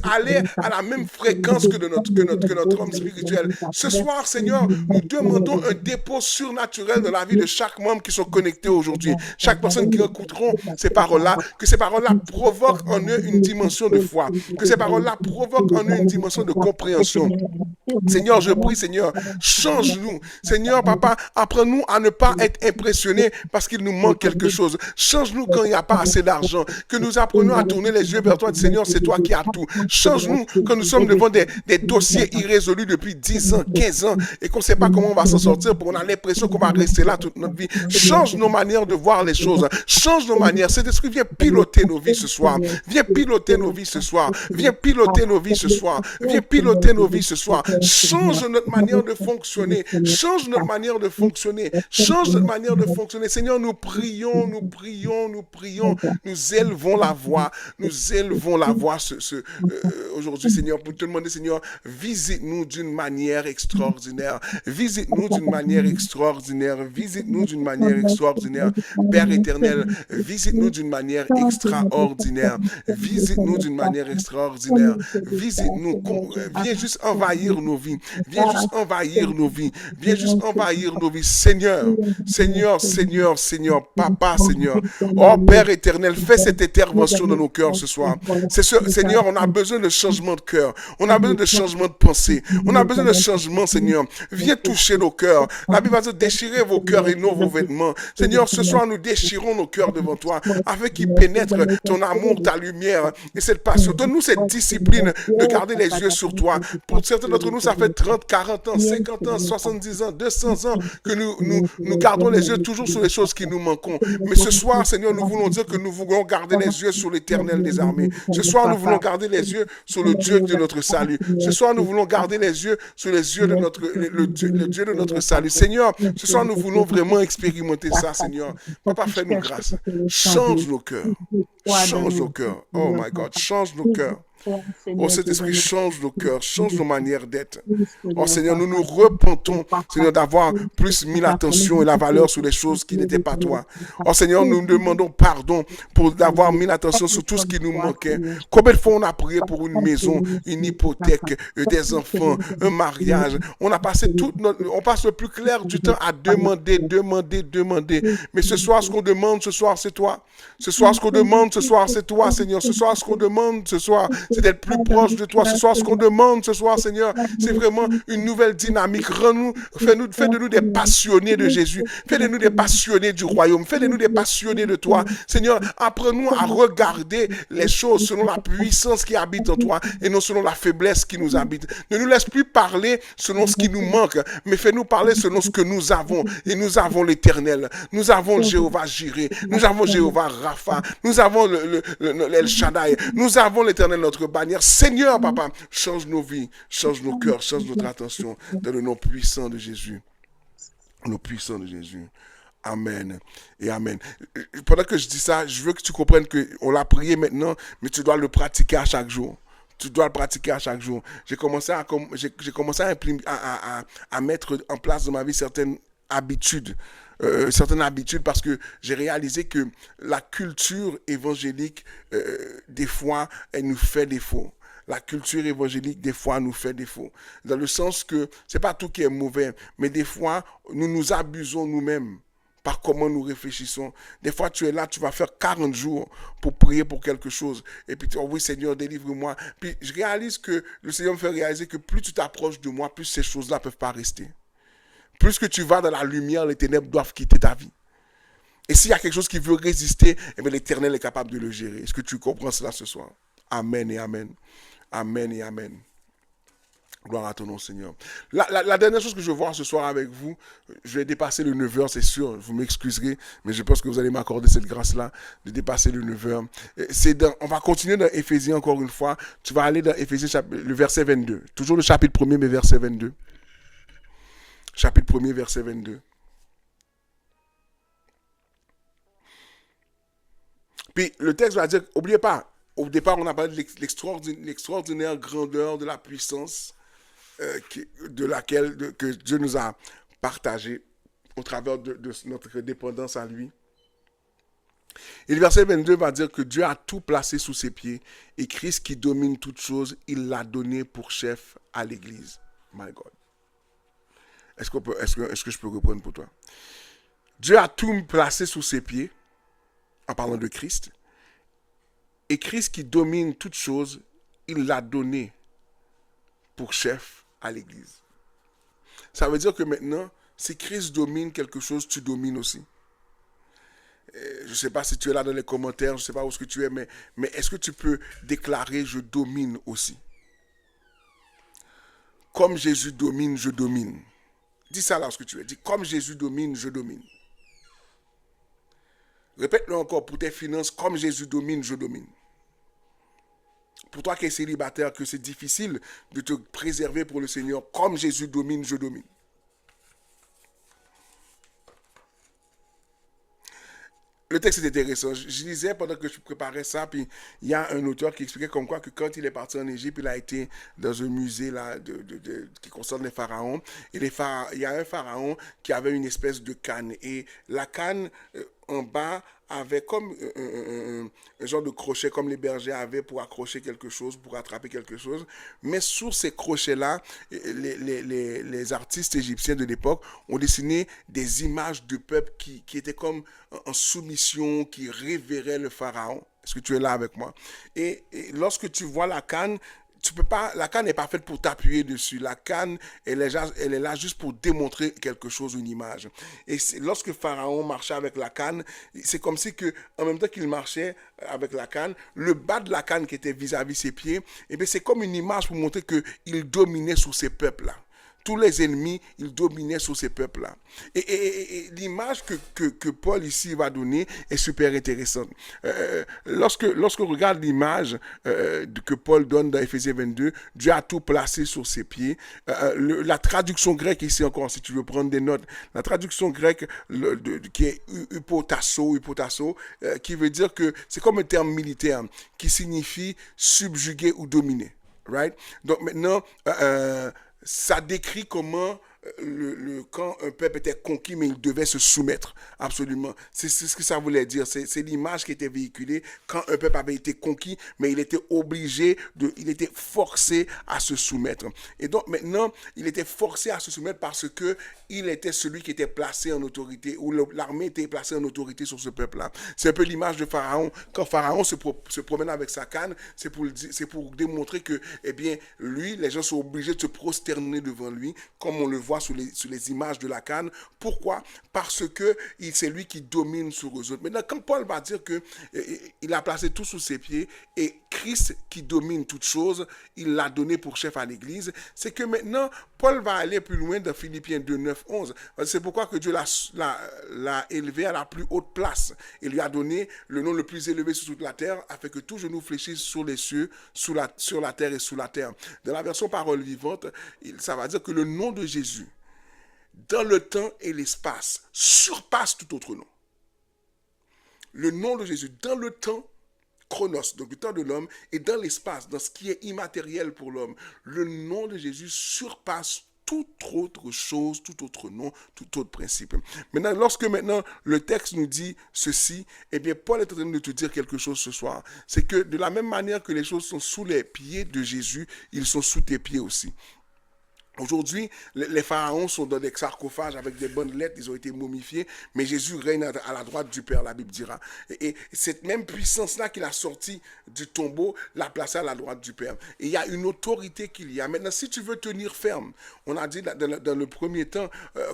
aller à la même fréquence que notre homme spirituel. Ce soir, Seigneur, nous demandons un dépôt surnaturel dans la vie de chaque membre qui sont connectés aujourd'hui. Chaque personne qui écouteront ces paroles-là, que ces paroles-là provoquent en eux une dimension de foi, que ces paroles-là provoquent en eux une dimension de compréhension. Seigneur, je prie, Seigneur, change-nous. Seigneur, Papa, apprends-nous à ne pas être impressionnés parce qu'il nous manque quelque chose. Change-nous quand il n'y a pas assez d'argent. Que nous apprenions à tourner les yeux vers toi. Seigneur, c'est toi qui as tout. Change-nous quand nous sommes devant des dossiers irrésolus depuis 10 ans, 15 ans et qu'on ne sait pas comment on va s'en sortir. On a l'impression qu'on va rester là toute notre vie. Change nos manières de voir les choses. Change nos manières. Cet esprit vient piloter nos vies ce soir. Viens piloter nos vies ce soir. Viens piloter nos vies ce soir. Viens piloter nos vies ce soir. Change notre manière de fonctionner. Change notre manière de fonctionner. Change notre manière de fonctionner. Seigneur, nous prions, nous prions, nous prions, nous élevons la voix, nous élevons la voix aujourd'hui, Seigneur, pour te demander, Seigneur, visite-nous d'une manière extraordinaire, visite-nous d'une manière extraordinaire, visite-nous d'une manière extraordinaire, Père éternel, visite-nous d'une manière extraordinaire, visite-nous d'une manière extraordinaire, visite-nous, viens juste envahir nos vies, viens juste envahir nos vies, viens juste envahir nos vies, Seigneur, Seigneur, Seigneur, Seigneur, Papa, Seigneur, oh Père éternel, fais cette intervention dans nos cœurs ce soir. Seigneur, on a besoin de changement de cœur, on a besoin de changement de pensée, on a besoin de changement, Seigneur. Viens toucher nos cœurs. La Bible va dire, déchirez vos cœurs et non vos vêtements. Seigneur, ce soir, nous déchirons nos cœurs devant toi, afin qu'ils pénètrent ton amour, ta lumière et cette passion. Donne-nous cette discipline de garder les yeux sur toi. Pour certains d'entre nous, ça fait 30, 40 ans, 50 ans, 70 ans, 200 ans que nous gardons les yeux toujours sur les choses qui nous manquent. Mais ce soir, Seigneur, nous voulons dire que nous voulons garder les yeux sur l'Éternel des armées. Ce soir, nous voulons garder les yeux sur le Dieu de notre salut. Ce soir, nous voulons garder les yeux sur les yeux de le Dieu de notre salut. Seigneur, ce soir, nous voulons vraiment expérimenter ça, Seigneur. Papa, fais-nous grâce. Change nos cœurs. Change nos cœurs. Oh my God, change nos cœurs. Oh Saint-Esprit, change nos cœurs, change nos manières d'être. Oh Seigneur, nous nous repentons, Seigneur, d'avoir plus mis l'attention et la valeur sur les choses qui n'étaient pas toi. Oh Seigneur, nous demandons pardon pour d'avoir mis l'attention sur tout ce qui nous manquait. Combien de fois on a prié pour une maison, une hypothèque, des enfants, un mariage. On passe le plus clair du temps à demander. Mais ce soir, ce qu'on demande ce soir, c'est toi. Ce soir, ce qu'on demande ce soir, c'est toi, Seigneur. Ce soir, ce qu'on demande ce soir, c'est d'être plus proche de toi. Ce soir, ce qu'on demande ce soir, Seigneur, c'est vraiment une nouvelle dynamique. Fais de nous des passionnés de Jésus. Fais de nous des passionnés du royaume. Fais de nous des passionnés de toi. Seigneur, apprends-nous à regarder les choses selon la puissance qui habite en toi et non selon la faiblesse qui nous habite. Ne nous laisse plus parler selon ce qui nous manque, mais fais-nous parler selon ce que nous avons. Et nous avons l'Éternel. Nous avons le Jéhovah Jireh. Nous avons Jéhovah Rapha. Nous avons l'El Shaddai. Nous avons l'Éternel, notre bannière. Seigneur, Papa, change nos vies, change nos cœurs, change notre attention dans le nom puissant de Jésus. Le nom puissant de Jésus. Amen et amen. Pendant que je dis ça, je veux que tu comprennes qu'on l'a prié maintenant, mais tu dois le pratiquer à chaque jour. Tu dois le pratiquer à chaque jour. J'ai commencé à mettre en place dans ma vie certaines habitudes parce que j'ai réalisé que la culture évangélique, des fois, elle nous fait défaut. La culture évangélique, des fois, nous fait défaut. Dans le sens que c'est pas tout qui est mauvais, mais des fois, nous nous abusons nous-mêmes par comment nous réfléchissons. Des fois, tu es là, tu vas faire 40 jours pour prier pour quelque chose. Et puis, tu dis, oh oui, Seigneur, délivre-moi. Puis, je réalise que le Seigneur me fait réaliser que plus tu t'approches de moi, plus ces choses-là ne peuvent pas rester. Plus que tu vas dans la lumière, les ténèbres doivent quitter ta vie. Et s'il y a quelque chose qui veut résister, eh bien, l'Éternel est capable de le gérer. Est-ce que tu comprends cela ce soir? Amen et amen. Amen et amen. Gloire à ton nom, Seigneur. La dernière chose que je veux voir ce soir avec vous, je vais dépasser le 9h, c'est sûr, vous m'excuserez, mais je pense que vous allez m'accorder cette grâce-là de dépasser le 9h. On va continuer dans Éphésiens encore une fois. Tu vas aller dans Éphésiens, le verset 22. Toujours le chapitre 1er, mais verset 22. Chapitre 1er, verset 22. Puis le texte va dire, n'oubliez pas, au départ, on a parlé de l'extraordinaire grandeur de la puissance que Dieu nous a partagé au travers de notre dépendance à lui. Et le verset 22 va dire que Dieu a tout placé sous ses pieds et Christ qui domine toutes choses, il l'a donné pour chef à l'Église. My God. Est-ce que je peux reprendre pour toi? Dieu a tout placé sous ses pieds, en parlant de Christ, et Christ qui domine toutes choses, il l'a donné pour chef à l'Église. Ça veut dire que maintenant, si Christ domine quelque chose, tu domines aussi. Je ne sais pas si tu es là dans les commentaires, je ne sais pas où est-ce que tu es, mais est-ce que tu peux déclarer « je domine aussi ». Comme Jésus domine, je domine. Dis ça là ce que tu es. Dis comme Jésus domine, je domine. Répète-le encore pour tes finances, comme Jésus domine, je domine. Pour toi qui es célibataire, que c'est difficile de te préserver pour le Seigneur, comme Jésus domine, je domine. le texte est intéressant. Je lisais pendant que je préparais ça, puis il y a un auteur qui expliquait comme quoi que quand il est parti en Égypte, il a été dans un musée là, qui concerne les pharaons. Et il y a un pharaon qui avait une espèce de canne. Et la canne, en bas, avait comme un genre de crochet, comme les bergers avaient pour accrocher quelque chose, pour attraper quelque chose. Mais sur ces crochets-là, les artistes égyptiens de l'époque ont dessiné des images de peuples qui étaient comme en soumission, qui révéraient le pharaon. Est-ce que tu es là avec moi? Et lorsque tu vois la canne, tu peux pas, la canne n'est pas faite pour t'appuyer dessus. La canne, elle est là juste pour démontrer quelque chose, une image. Et lorsque Pharaon marchait avec la canne, c'est comme si que, en même temps qu'il marchait avec la canne, le bas de la canne qui était vis-à-vis ses pieds, eh bien, c'est comme une image pour montrer qu'il dominait sur ces peuples-là. Tous les ennemis, ils dominaient sur ces peuples-là. Et l'image que Paul ici va donner est super intéressante. Lorsqu'on regarde l'image que Paul donne dans Éphésiens 22, Dieu a tout placé sur ses pieds. La traduction grecque ici encore, si tu veux prendre des notes, la traduction grecque qui est hypotasso, qui veut dire que c'est comme un terme militaire qui signifie subjuguer ou dominer. Right? Donc maintenant, ça décrit comment quand un peuple était conquis, mais il devait se soumettre, absolument. C'est ce que ça voulait dire. C'est l'image qui était véhiculée quand un peuple avait été conquis, mais il était il était forcé à se soumettre. Et donc maintenant, il était forcé à se soumettre parce que il était celui qui était placé en autorité, ou l'armée était placée en autorité sur ce peuple-là. C'est un peu l'image de Pharaon. Quand Pharaon se promène avec sa canne, c'est pour démontrer que, eh bien, lui, les gens sont obligés de se prosterner devant lui, comme on le voit sur les images de la canne. Pourquoi? Parce que c'est lui qui domine sur eux autres. Maintenant, quand Paul va dire qu'il a placé tout sous ses pieds et Christ qui domine toutes choses, il l'a donné pour chef à l'église, c'est que maintenant, Paul va aller plus loin dans Philippiens 2, 9, 11. C'est pourquoi que Dieu l'a élevé à la plus haute place. Il lui a donné le nom le plus élevé sur toute la terre, afin que tout genou fléchisse sur les cieux, sur la terre et sous la terre. Dans la version parole vivante, ça va dire que le nom de Jésus, dans le temps et l'espace, surpasse tout autre nom. Le nom de Jésus, dans le temps, chronos, donc le temps de l'homme, et dans l'espace, dans ce qui est immatériel pour l'homme, le nom de Jésus surpasse toute autre chose, tout autre nom, tout autre principe. Maintenant, lorsque le texte nous dit ceci, eh bien, Paul est en train de te dire quelque chose ce soir. C'est que de la même manière que les choses sont sous les pieds de Jésus, ils sont sous tes pieds aussi. Aujourd'hui, les pharaons sont dans des sarcophages avec des bonnes lettres, ils ont été momifiés, mais Jésus règne à la droite du Père, la Bible dira. Et cette même puissance-là qu'il a sortie du tombeau, l'a placée à la droite du Père. Et il y a une autorité qu'il y a. Maintenant, si tu veux tenir ferme, on a dit dans le premier temps,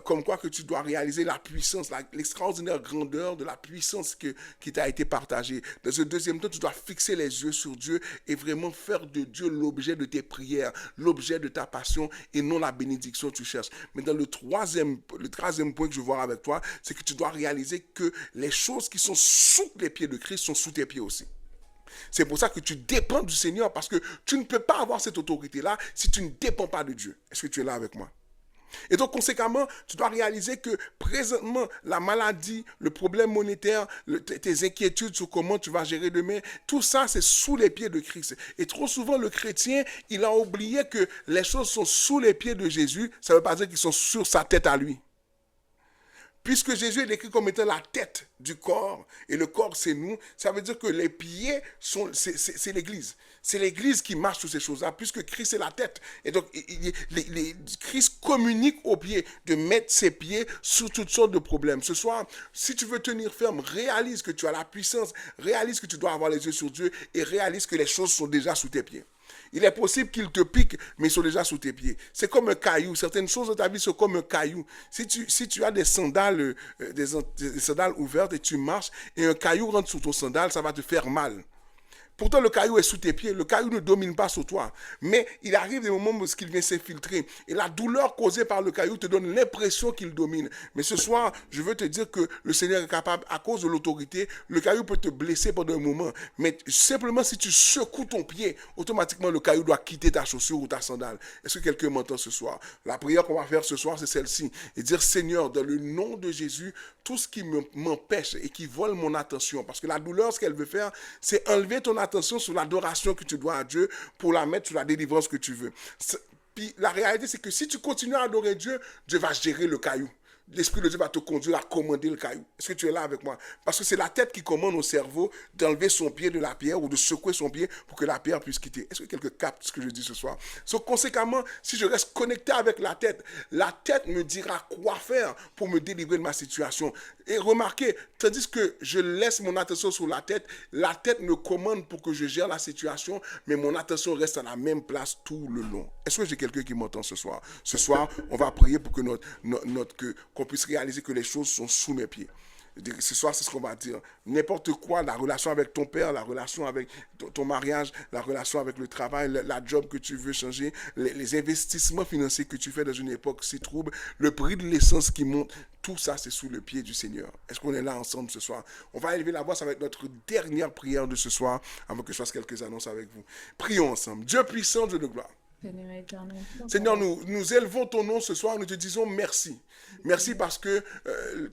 comme quoi que tu dois réaliser la puissance, l'extraordinaire grandeur de la puissance qui t'a été partagée. Dans ce deuxième temps, tu dois fixer les yeux sur Dieu et vraiment faire de Dieu l'objet de tes prières, l'objet de ta passion, et non la bénédiction que tu cherches. Mais dans le troisième point que je veux voir avec toi, c'est que tu dois réaliser que les choses qui sont sous les pieds de Christ sont sous tes pieds aussi. C'est pour ça que tu dépends du Seigneur, parce que tu ne peux pas avoir cette autorité-là si tu ne dépends pas de Dieu. Est-ce que tu es là avec moi? Et donc, conséquemment, tu dois réaliser que présentement, la maladie, le problème monétaire, tes inquiétudes sur comment tu vas gérer demain, tout ça, c'est sous les pieds de Christ. Et trop souvent, le chrétien, il a oublié que les choses sont sous les pieds de Jésus. Ça ne veut pas dire qu'ils sont sur sa tête à lui. Puisque Jésus est décrit comme étant la tête du corps, et le corps c'est nous, ça veut dire que les pieds, c'est l'Église. C'est l'Église qui marche sur ces choses-là, puisque Christ est la tête. Et donc, Christ communique aux pieds de mettre ses pieds sur toutes sortes de problèmes. Ce soir, si tu veux tenir ferme, réalise que tu as la puissance, réalise que tu dois avoir les yeux sur Dieu, et réalise que les choses sont déjà sous tes pieds. Il est possible qu'ils te piquent, mais ils sont déjà sous tes pieds. C'est comme un caillou. Certaines choses de ta vie sont comme un caillou. Si tu as des sandales ouvertes et tu marches, et un caillou rentre sous ton sandale, ça va te faire mal. Pourtant, le caillou est sous tes pieds. Le caillou ne domine pas sur toi. Mais il arrive des moments où il vient s'infiltrer. Et la douleur causée par le caillou te donne l'impression qu'il domine. Mais ce soir, je veux te dire que le Seigneur est capable, à cause de l'autorité, le caillou peut te blesser pendant un moment. Mais simplement, si tu secoues ton pied, automatiquement, le caillou doit quitter ta chaussure ou ta sandale. Est-ce que quelqu'un m'entend ce soir? La prière qu'on va faire ce soir, c'est celle-ci. Et dire, Seigneur, dans le nom de Jésus, tout ce qui m'empêche et qui vole mon attention, parce que la douleur, ce qu'elle veut faire, c'est enlever ton attention sur l'adoration que tu dois à Dieu pour la mettre sur la délivrance que tu veux. Puis la réalité, c'est que si tu continues à adorer Dieu, Dieu va gérer le caillou. L'Esprit de Dieu va te conduire à commander le caillou. Est-ce que tu es là avec moi? Parce que c'est la tête qui commande au cerveau d'enlever son pied de la pierre ou de secouer son pied pour que la pierre puisse quitter. Est-ce que quelqu'un capte ce que je dis ce soir? Donc, conséquemment, si je reste connecté avec la tête me dira quoi faire pour me délivrer de ma situation. Et remarquez, tandis que je laisse mon attention sur la tête me commande pour que je gère la situation, mais mon attention reste à la même place tout le long. Est-ce que j'ai quelqu'un qui m'entend ce soir? Ce soir, on va prier pour que qu'on puisse réaliser que les choses sont sous mes pieds. Ce soir, c'est ce qu'on va dire. N'importe quoi, la relation avec ton père, la relation avec ton mariage, la relation avec le travail, la job que tu veux changer, les investissements financiers que tu fais dans une époque si trouble, le prix de l'essence qui monte, tout ça, c'est sous le pied du Seigneur. Est-ce qu'on est là ensemble ce soir? On va élever la voix, ça va être notre dernière prière de ce soir, avant que je fasse quelques annonces avec vous. Prions ensemble. Dieu puissant, Dieu de gloire. Seigneur, nous élevons ton nom ce soir, nous te disons merci. Merci parce que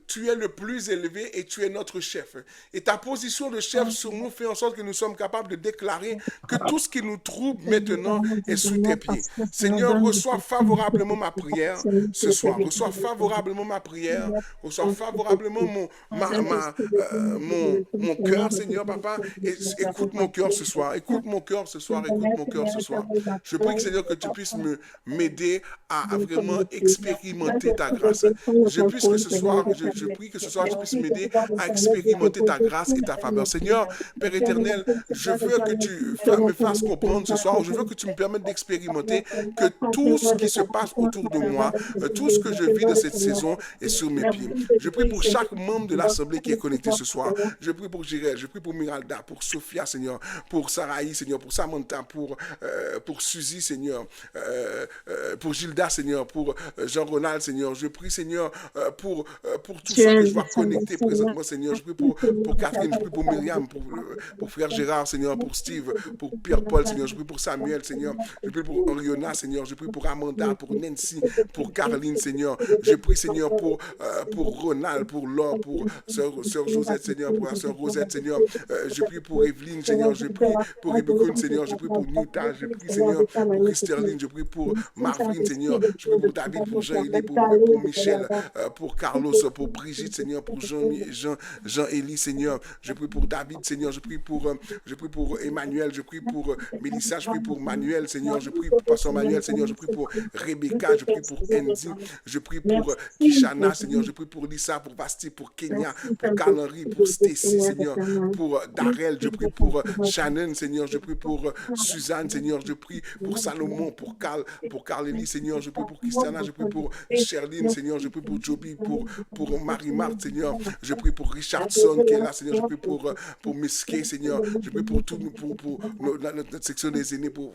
tu es le plus élevé et tu es notre chef. Et ta position de chef sur nous fait en sorte que nous sommes capables de déclarer que tout ce qui nous trouble maintenant est sous tes pieds. Seigneur, reçois favorablement ma prière ce soir. Reçois favorablement ma prière. Reçois favorablement mon cœur, Seigneur, papa. Et écoute mon cœur ce soir. Écoute mon cœur ce soir. Écoute mon cœur ce soir. Je prie que, Seigneur, que tu puisses m'aider à vraiment expérimenter ta grâce. Je prie que ce soir, tu puisses m'aider à expérimenter ta grâce et ta faveur. Seigneur, Père éternel, je veux que tu me fasses comprendre ce soir, je veux que tu me permettes d'expérimenter que tout ce qui se passe autour de moi, tout ce que je vis de cette saison est sur mes pieds. Je prie pour chaque membre de l'Assemblée qui est connecté ce soir. Je prie pour Jirel, je prie pour Miralda, pour Sophia, Seigneur, pour Sarahi, Seigneur, pour Samantha, pour Suzy, Seigneur, pour Gilda, Seigneur, pour Jean-Ronald, Seigneur. Je prie, Seigneur, pour tous ceux que je vois connectés présentement, Seigneur. Je prie pour Catherine, je prie pour Myriam, pour frère Gérard, Seigneur, pour Steve, pour Pierre-Paul, Seigneur. Je prie pour Samuel, Seigneur. Je prie pour Oriona, Seigneur. Je prie pour Amanda, pour Nancy, pour Caroline, Seigneur. Je prie, Seigneur, pour Ronald, pour Laure, pour Sœur Josette, Seigneur, pour la Sœur Rosette, Seigneur. Je prie pour Evelyne, Seigneur. Je prie pour Rebecca, Seigneur. Je prie pour Nita. Je prie, Seigneur, pour Christerline. Je prie pour Marvin, Seigneur. Je prie pour David, pour Jean-Élie, pour Michel, pour Carlos, pour Brigitte, Seigneur, pour Jean-Élie, Seigneur. Je prie pour David, Seigneur. Je prie pour Emmanuel. Je prie pour Mélissa. Je prie pour Manuel, Seigneur. Je prie pour Pasteur Manuel, Seigneur. Je prie pour Rebecca. Je prie pour Andy. Je prie pour Kishana, Seigneur. Je prie pour Lisa, pour Basti, pour Kenya, pour Carl-Henry, pour Stacy, Seigneur. Pour Darrell. Je prie pour Shannon, Seigneur. Je prie pour Suzanne, Seigneur. Je prie pour Salomon, pour Carl-Élie, Seigneur. Je prie pour Christiana. Je prie pour Sherline, Seigneur. Je prie pour Joby, pour Marie-Marthe, Seigneur. Je prie pour Richardson qui est là, Seigneur. Je prie pour Miskey, Seigneur. Je prie pour notre section des aînés, pour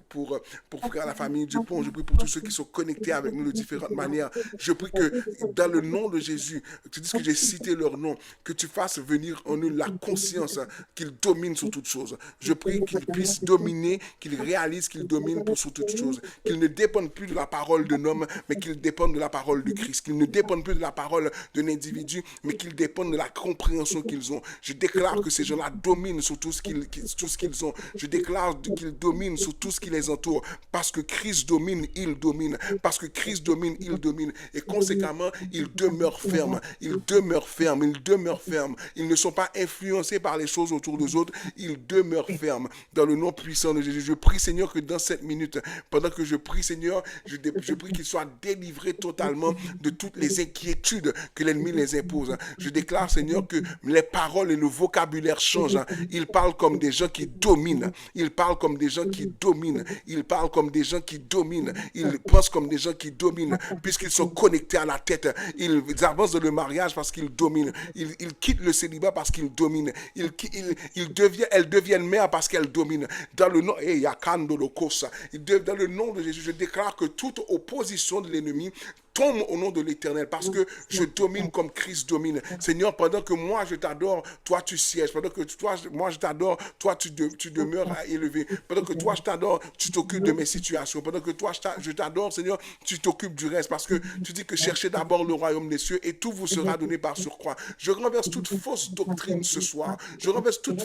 frère la famille Dupont. Je prie pour tous ceux qui sont connectés avec nous de différentes manières. Je prie que dans le nom de Jésus, tu dis que j'ai cité leur nom, que tu fasses venir en eux la conscience qu'ils dominent sur toutes choses. Je prie qu'ils puissent dominer, qu'ils réalisent qu'ils dominent sur toutes choses, qu'ils ne dépendent plus de la parole d'un homme, mais qu'ils dépendent de la parole de Christ, qu'ils ne dépendent plus de la parole d'un individu, mais qu'ils dépendent de la compréhension qu'ils ont. Je déclare que ces gens-là dominent sur tout ce qu'ils ont. Je déclare qu'ils dominent sur tout ce qui les entoure, parce que Christ domine, il domine. Parce que Christ domine, il domine. Et conséquemment, ils demeurent fermes. Ils demeurent fermes. Ils demeurent fermes. Ils ne sont pas influencés par les choses autour des autres. Ils demeurent fermes. Dans le nom puissant de Jésus, je prie, Seigneur, que dans cette minute, Pendant que je prie, Seigneur, je prie qu'ils soient délivrés totalement de toutes les inquiétudes que l'ennemi les impose. Je déclare, Seigneur, que les paroles et le vocabulaire changent. Ils parlent comme des gens qui dominent. Ils parlent comme des gens qui dominent. Ils parlent comme des gens qui dominent. Ils pensent comme des gens qui dominent, puisqu'ils sont connectés à la tête. Ils avancent dans le mariage parce qu'ils dominent. Ils quittent le célibat parce qu'ils dominent. Elles deviennent mères parce qu'elles dominent. Dans le nom, dans le nom de Jésus, je déclare que toute opposition de l'ennemi tombe au nom de l'Éternel, parce que je domine comme Christ domine. Seigneur, pendant que moi je t'adore, toi tu sièges. Pendant que moi je t'adore, toi tu demeures à élever. Pendant que toi je t'adore, tu t'occupes de mes situations. Pendant que toi je t'adore, Seigneur, tu t'occupes du reste, parce que tu dis que cherchez d'abord le royaume des cieux et tout vous sera donné par surcroît. Je renverse toute fausse doctrine ce soir. Je renverse toute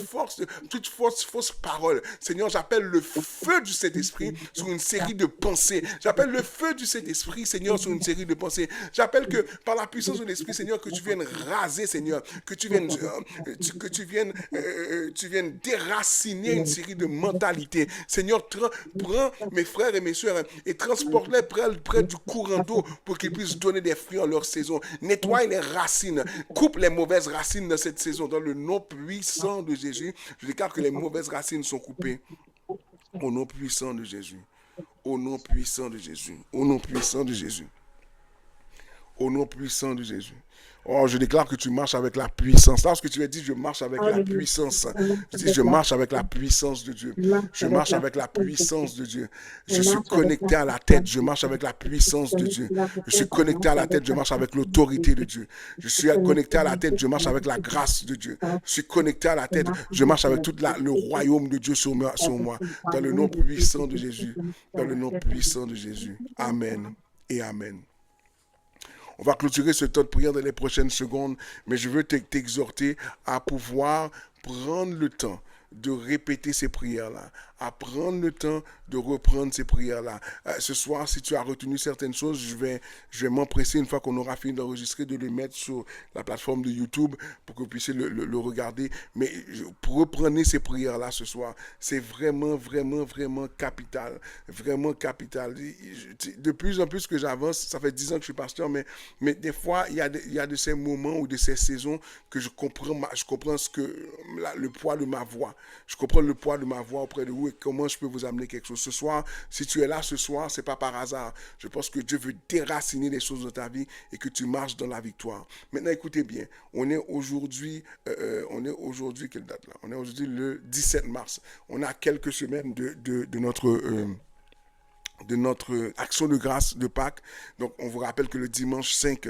fausse parole. Seigneur, j'appelle le feu du Saint-Esprit sur une série de pensées. J'appelle le feu du Saint-Esprit, Seigneur, sur une série de pensées. J'appelle que par la puissance de l'Esprit, Seigneur, que tu viennes raser, Seigneur, que tu viennes déraciner une série de mentalités. Seigneur, prends mes frères et mes soeurs et transporte-les près du courant d'eau pour qu'ils puissent donner des fruits en leur saison. Nettoie les racines, coupe les mauvaises racines de cette saison. Dans le nom puissant de Jésus, je déclare que les mauvaises racines sont coupées. Au nom puissant de Jésus. Au nom puissant de Jésus. Au nom puissant de Jésus. Au nom puissant de Jésus. Oh, je déclare que tu marches avec la puissance. Lorsque tu as dit, je marche avec la puissance. Je dis, je marche avec la puissance de Dieu. Je marche avec la puissance de Dieu. Je suis connecté à la tête. Je marche avec la puissance de Dieu. Je suis connecté à la tête. Je marche avec l'autorité de Dieu. Je suis connecté à la tête. Je marche avec la grâce de Dieu. Je suis connecté à la tête. Je marche avec tout le royaume de Dieu sur moi. Dans le nom puissant de Jésus. Dans le nom puissant de Jésus. Amen et amen. On va clôturer ce temps de prière dans les prochaines secondes, mais je veux t'exhorter à pouvoir prendre le temps de répéter ces prières-là, à prendre le temps de reprendre ces prières-là. Ce soir, si tu as retenu certaines choses, je vais m'empresser, une fois qu'on aura fini d'enregistrer, de le mettre sur la plateforme de YouTube pour que vous puissiez le regarder. Mais reprenez ces prières-là ce soir. C'est vraiment, vraiment, vraiment capital. Vraiment capital. De plus en plus que j'avance, ça fait 10 ans que je suis pasteur, mais des fois, il y a de ces moments ou de ces saisons que je comprends le poids de ma voix. Je comprends le poids de ma voix auprès de vous et comment je peux vous amener quelque chose. Ce soir, si tu es là ce soir, c'est pas par hasard. Je pense que Dieu veut déraciner les choses de ta vie et que tu marches dans la victoire. Maintenant, écoutez bien. On est aujourd'hui, quelle date là? On est aujourd'hui le 17 mars. On a quelques semaines de notre action de grâce de Pâques. Donc, on vous rappelle que le dimanche 5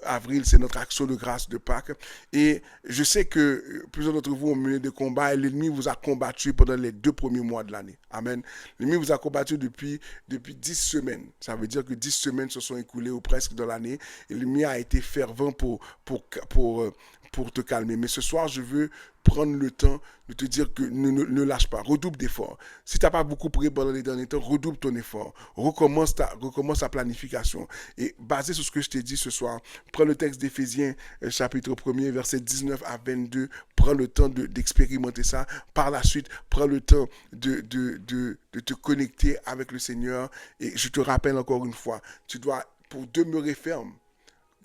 avril, c'est notre action de grâce de Pâques. Et je sais que plusieurs d'entre vous ont mené des combats et l'ennemi vous a combattu pendant les 2 premiers mois de l'année. Amen. L'ennemi vous a combattu depuis 10 semaines. Ça veut dire que 10 semaines se sont écoulées ou presque dans l'année. Et l'ennemi a été fervent pour te calmer. Mais ce soir, je veux prendre le temps de te dire que ne lâche pas, redouble d'efforts. Si tu n'as pas beaucoup prié pendant les derniers temps, redouble ton effort. Recommence ta planification. Et basé sur ce que je t'ai dit ce soir, prends le texte d'Éphésiens, chapitre 1er, versets 19 à 22. Prends le temps d'expérimenter ça. Par la suite, prends le temps de te connecter avec le Seigneur. Et je te rappelle encore une fois, tu dois, pour demeurer ferme,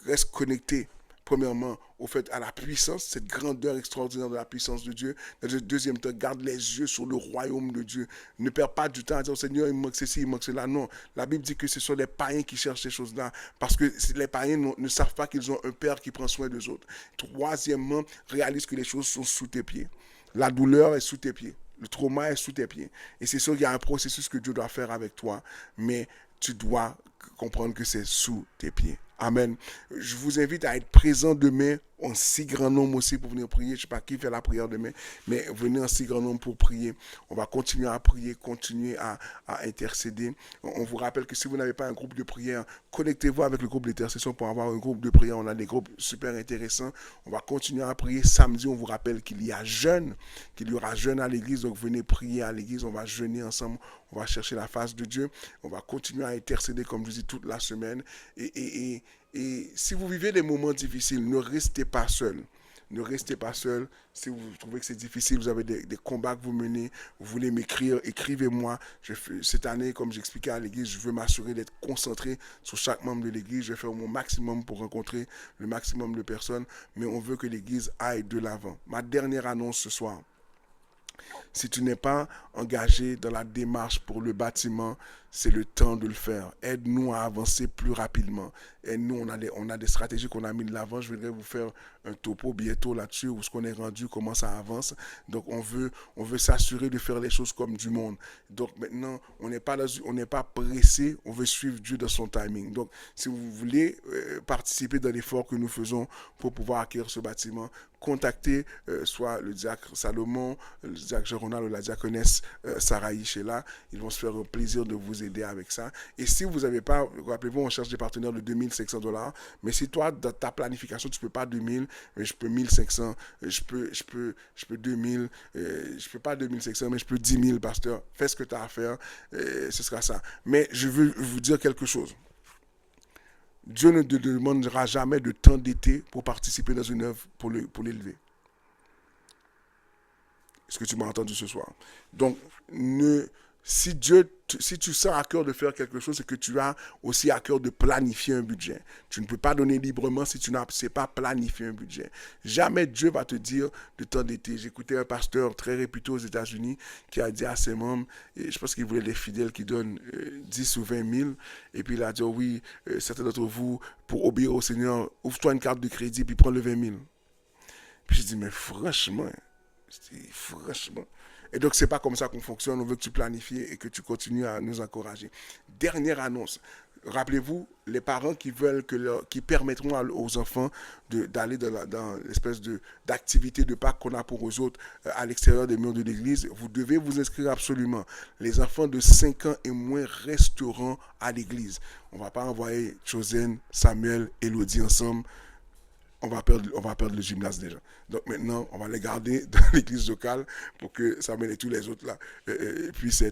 reste connecté. Premièrement, au fait, à la puissance, cette grandeur extraordinaire de la puissance de Dieu. Dans le deuxième temps, garde les yeux sur le royaume de Dieu. Ne perds pas du temps à dire, Seigneur, il me manque ceci, il me manque cela. Non, la Bible dit que ce sont les païens qui cherchent ces choses-là, parce que les païens ne savent pas qu'ils ont un Père qui prend soin d'eux autres. Troisièmement, réalise que les choses sont sous tes pieds. La douleur est sous tes pieds. Le trauma est sous tes pieds. Et c'est sûr qu'il y a un processus que Dieu doit faire avec toi, mais tu dois comprendre que c'est sous tes pieds. Amen. Je vous invite à être présent demain en si grand nombre aussi pour venir prier. Je ne sais pas qui fait la prière demain, mais venez en si grand nombre pour prier. On va continuer à prier, continuer à intercéder. On vous rappelle que si vous n'avez pas un groupe de prière, connectez-vous avec le groupe d'intercession pour avoir un groupe de prière. On a des groupes super intéressants. On va continuer à prier. Samedi, on vous rappelle qu'il y aura jeûne à l'église. Donc venez prier à l'église. On va jeûner ensemble. On va chercher la face de Dieu. On va continuer à intercéder, comme je dis, toute la semaine. Et si vous vivez des moments difficiles, ne restez pas seul. Ne restez pas seul. Si vous trouvez que c'est difficile, vous avez des combats que vous menez, vous voulez m'écrire, écrivez-moi. Cette année, comme j'expliquais à l'église, je veux m'assurer d'être concentré sur chaque membre de l'église. Je vais faire mon maximum pour rencontrer le maximum de personnes, mais on veut que l'église aille de l'avant. Ma dernière annonce ce soir. Si tu n'es pas engagé dans la démarche pour le bâtiment, c'est le temps de le faire. Aide-nous à avancer plus rapidement. Aide-nous, on a des stratégies qu'on a mis de l'avant. Je voudrais vous faire un topo bientôt là-dessus, où ce qu'on est rendu, comment ça avance. Donc, on veut s'assurer de faire les choses comme du monde. Donc, maintenant, on n'est pas pressé, on veut suivre Dieu dans son timing. Donc, si vous voulez participer dans l'effort que nous faisons pour pouvoir acquérir ce bâtiment, contactez soit le diacre Salomon, le diacre Ronald ou la diaconesse Sarahi Sheila. Ils vont se faire un plaisir de vous aider avec ça. Et si vous n'avez pas, rappelez-vous, on cherche des partenaires de $2 500. Mais si toi, dans ta planification, tu ne peux pas 2000, mais je peux 1500, je peux 2000, je peux pas 2500, mais je peux 10 000, pasteur. Fais ce que tu as à faire, ce sera ça. Mais je veux vous dire quelque chose. Dieu ne te demandera jamais de t'endetter pour participer dans une œuvre pour l'élever. Est-ce que tu m'as entendu ce soir? Donc, si tu sens à cœur de faire quelque chose, c'est que tu as aussi à cœur de planifier un budget. Tu ne peux pas donner librement si tu ne sais pas planifier un budget. Jamais Dieu va te dire de t'endetter. J'écoutais un pasteur très réputé aux États-Unis qui a dit à ses membres, et je pense qu'il voulait des fidèles qui donnent 10 ou 20 000, et puis il a dit, oh oui, certains d'entre vous, pour obéir au Seigneur, ouvre-toi une carte de crédit, puis prends le 20 000. Puis je dis, mais franchement, et donc, c'est pas comme ça qu'on fonctionne. On veut que tu planifies et que tu continues à nous encourager. Dernière annonce. Rappelez-vous, les parents qui permettront aux enfants d'aller dans l'espèce d'activité de Pâques qu'on a pour eux autres à l'extérieur des murs de l'église, vous devez vous inscrire absolument. Les enfants de 5 ans et moins resteront à l'église. On ne va pas envoyer Chosen, Samuel, Elodie ensemble. On va perdre le gymnase déjà. Donc maintenant, on va les garder dans l'église locale pour que Samuel et tous les autres là puissent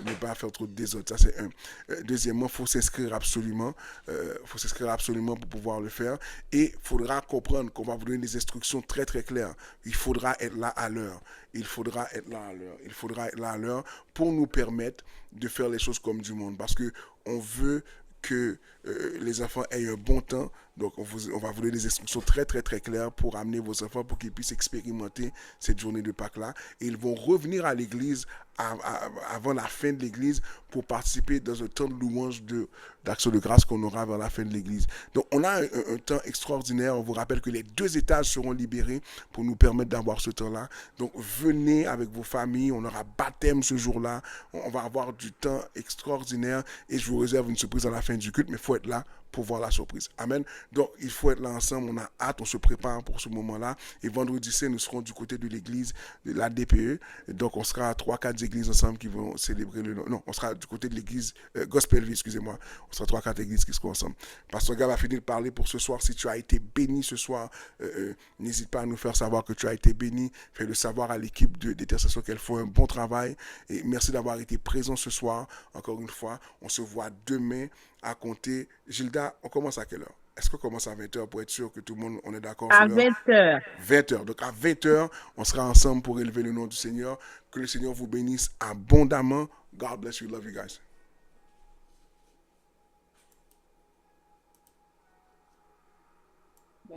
ne pas faire trop de désordre. Ça, c'est un. Deuxièmement, il faut s'inscrire absolument. Pour pouvoir le faire. Et il faudra comprendre qu'on va vous donner des instructions très très claires. Il faudra être là à l'heure. Il faudra être là à l'heure pour nous permettre de faire les choses comme du monde. Parce que on veut que les enfants aient un bon temps. Donc, on va vous donner des instructions très, très, très claires pour amener vos enfants pour qu'ils puissent expérimenter cette journée de Pâques-là. Et ils vont revenir à l'église avant la fin de l'église pour participer dans un temps de louange d'action de grâce qu'on aura vers la fin de l'église. Donc, on a un temps extraordinaire. On vous rappelle que les 2 étages seront libérés pour nous permettre d'avoir ce temps-là. Donc, venez avec vos familles. On aura baptême ce jour-là. On va avoir du temps extraordinaire et je vous réserve une surprise à la fin du culte, mais il faut être là pour voir la surprise. Amen. Donc, il faut être là ensemble. On a hâte, on se prépare pour ce moment-là. Et vendredi saint, nous serons du côté de l'église de la DPE. Et donc, on sera à 3-4 églises ensemble qui vont célébrer le... Non, on sera du côté de l'église Gospelville, excusez-moi. On sera 3-4 églises qui seront ensemble. Pasteur Gab a fini de parler pour ce soir. Si tu as été béni ce soir, n'hésite pas à nous faire savoir que tu as été béni. Fais-le savoir à l'équipe d'intercession qu'elle fait un bon travail. Et merci d'avoir été présent ce soir. Encore une fois, on se voit demain à compter. Gilda, on commence à quelle heure? Est-ce qu'on commence à 20h pour être sûr que tout le monde, on est d'accord sur À l'heure? 20 heures. 20h. Donc à 20h, on sera ensemble pour élever le nom du Seigneur. Que le Seigneur vous bénisse abondamment. God bless you. Love you guys.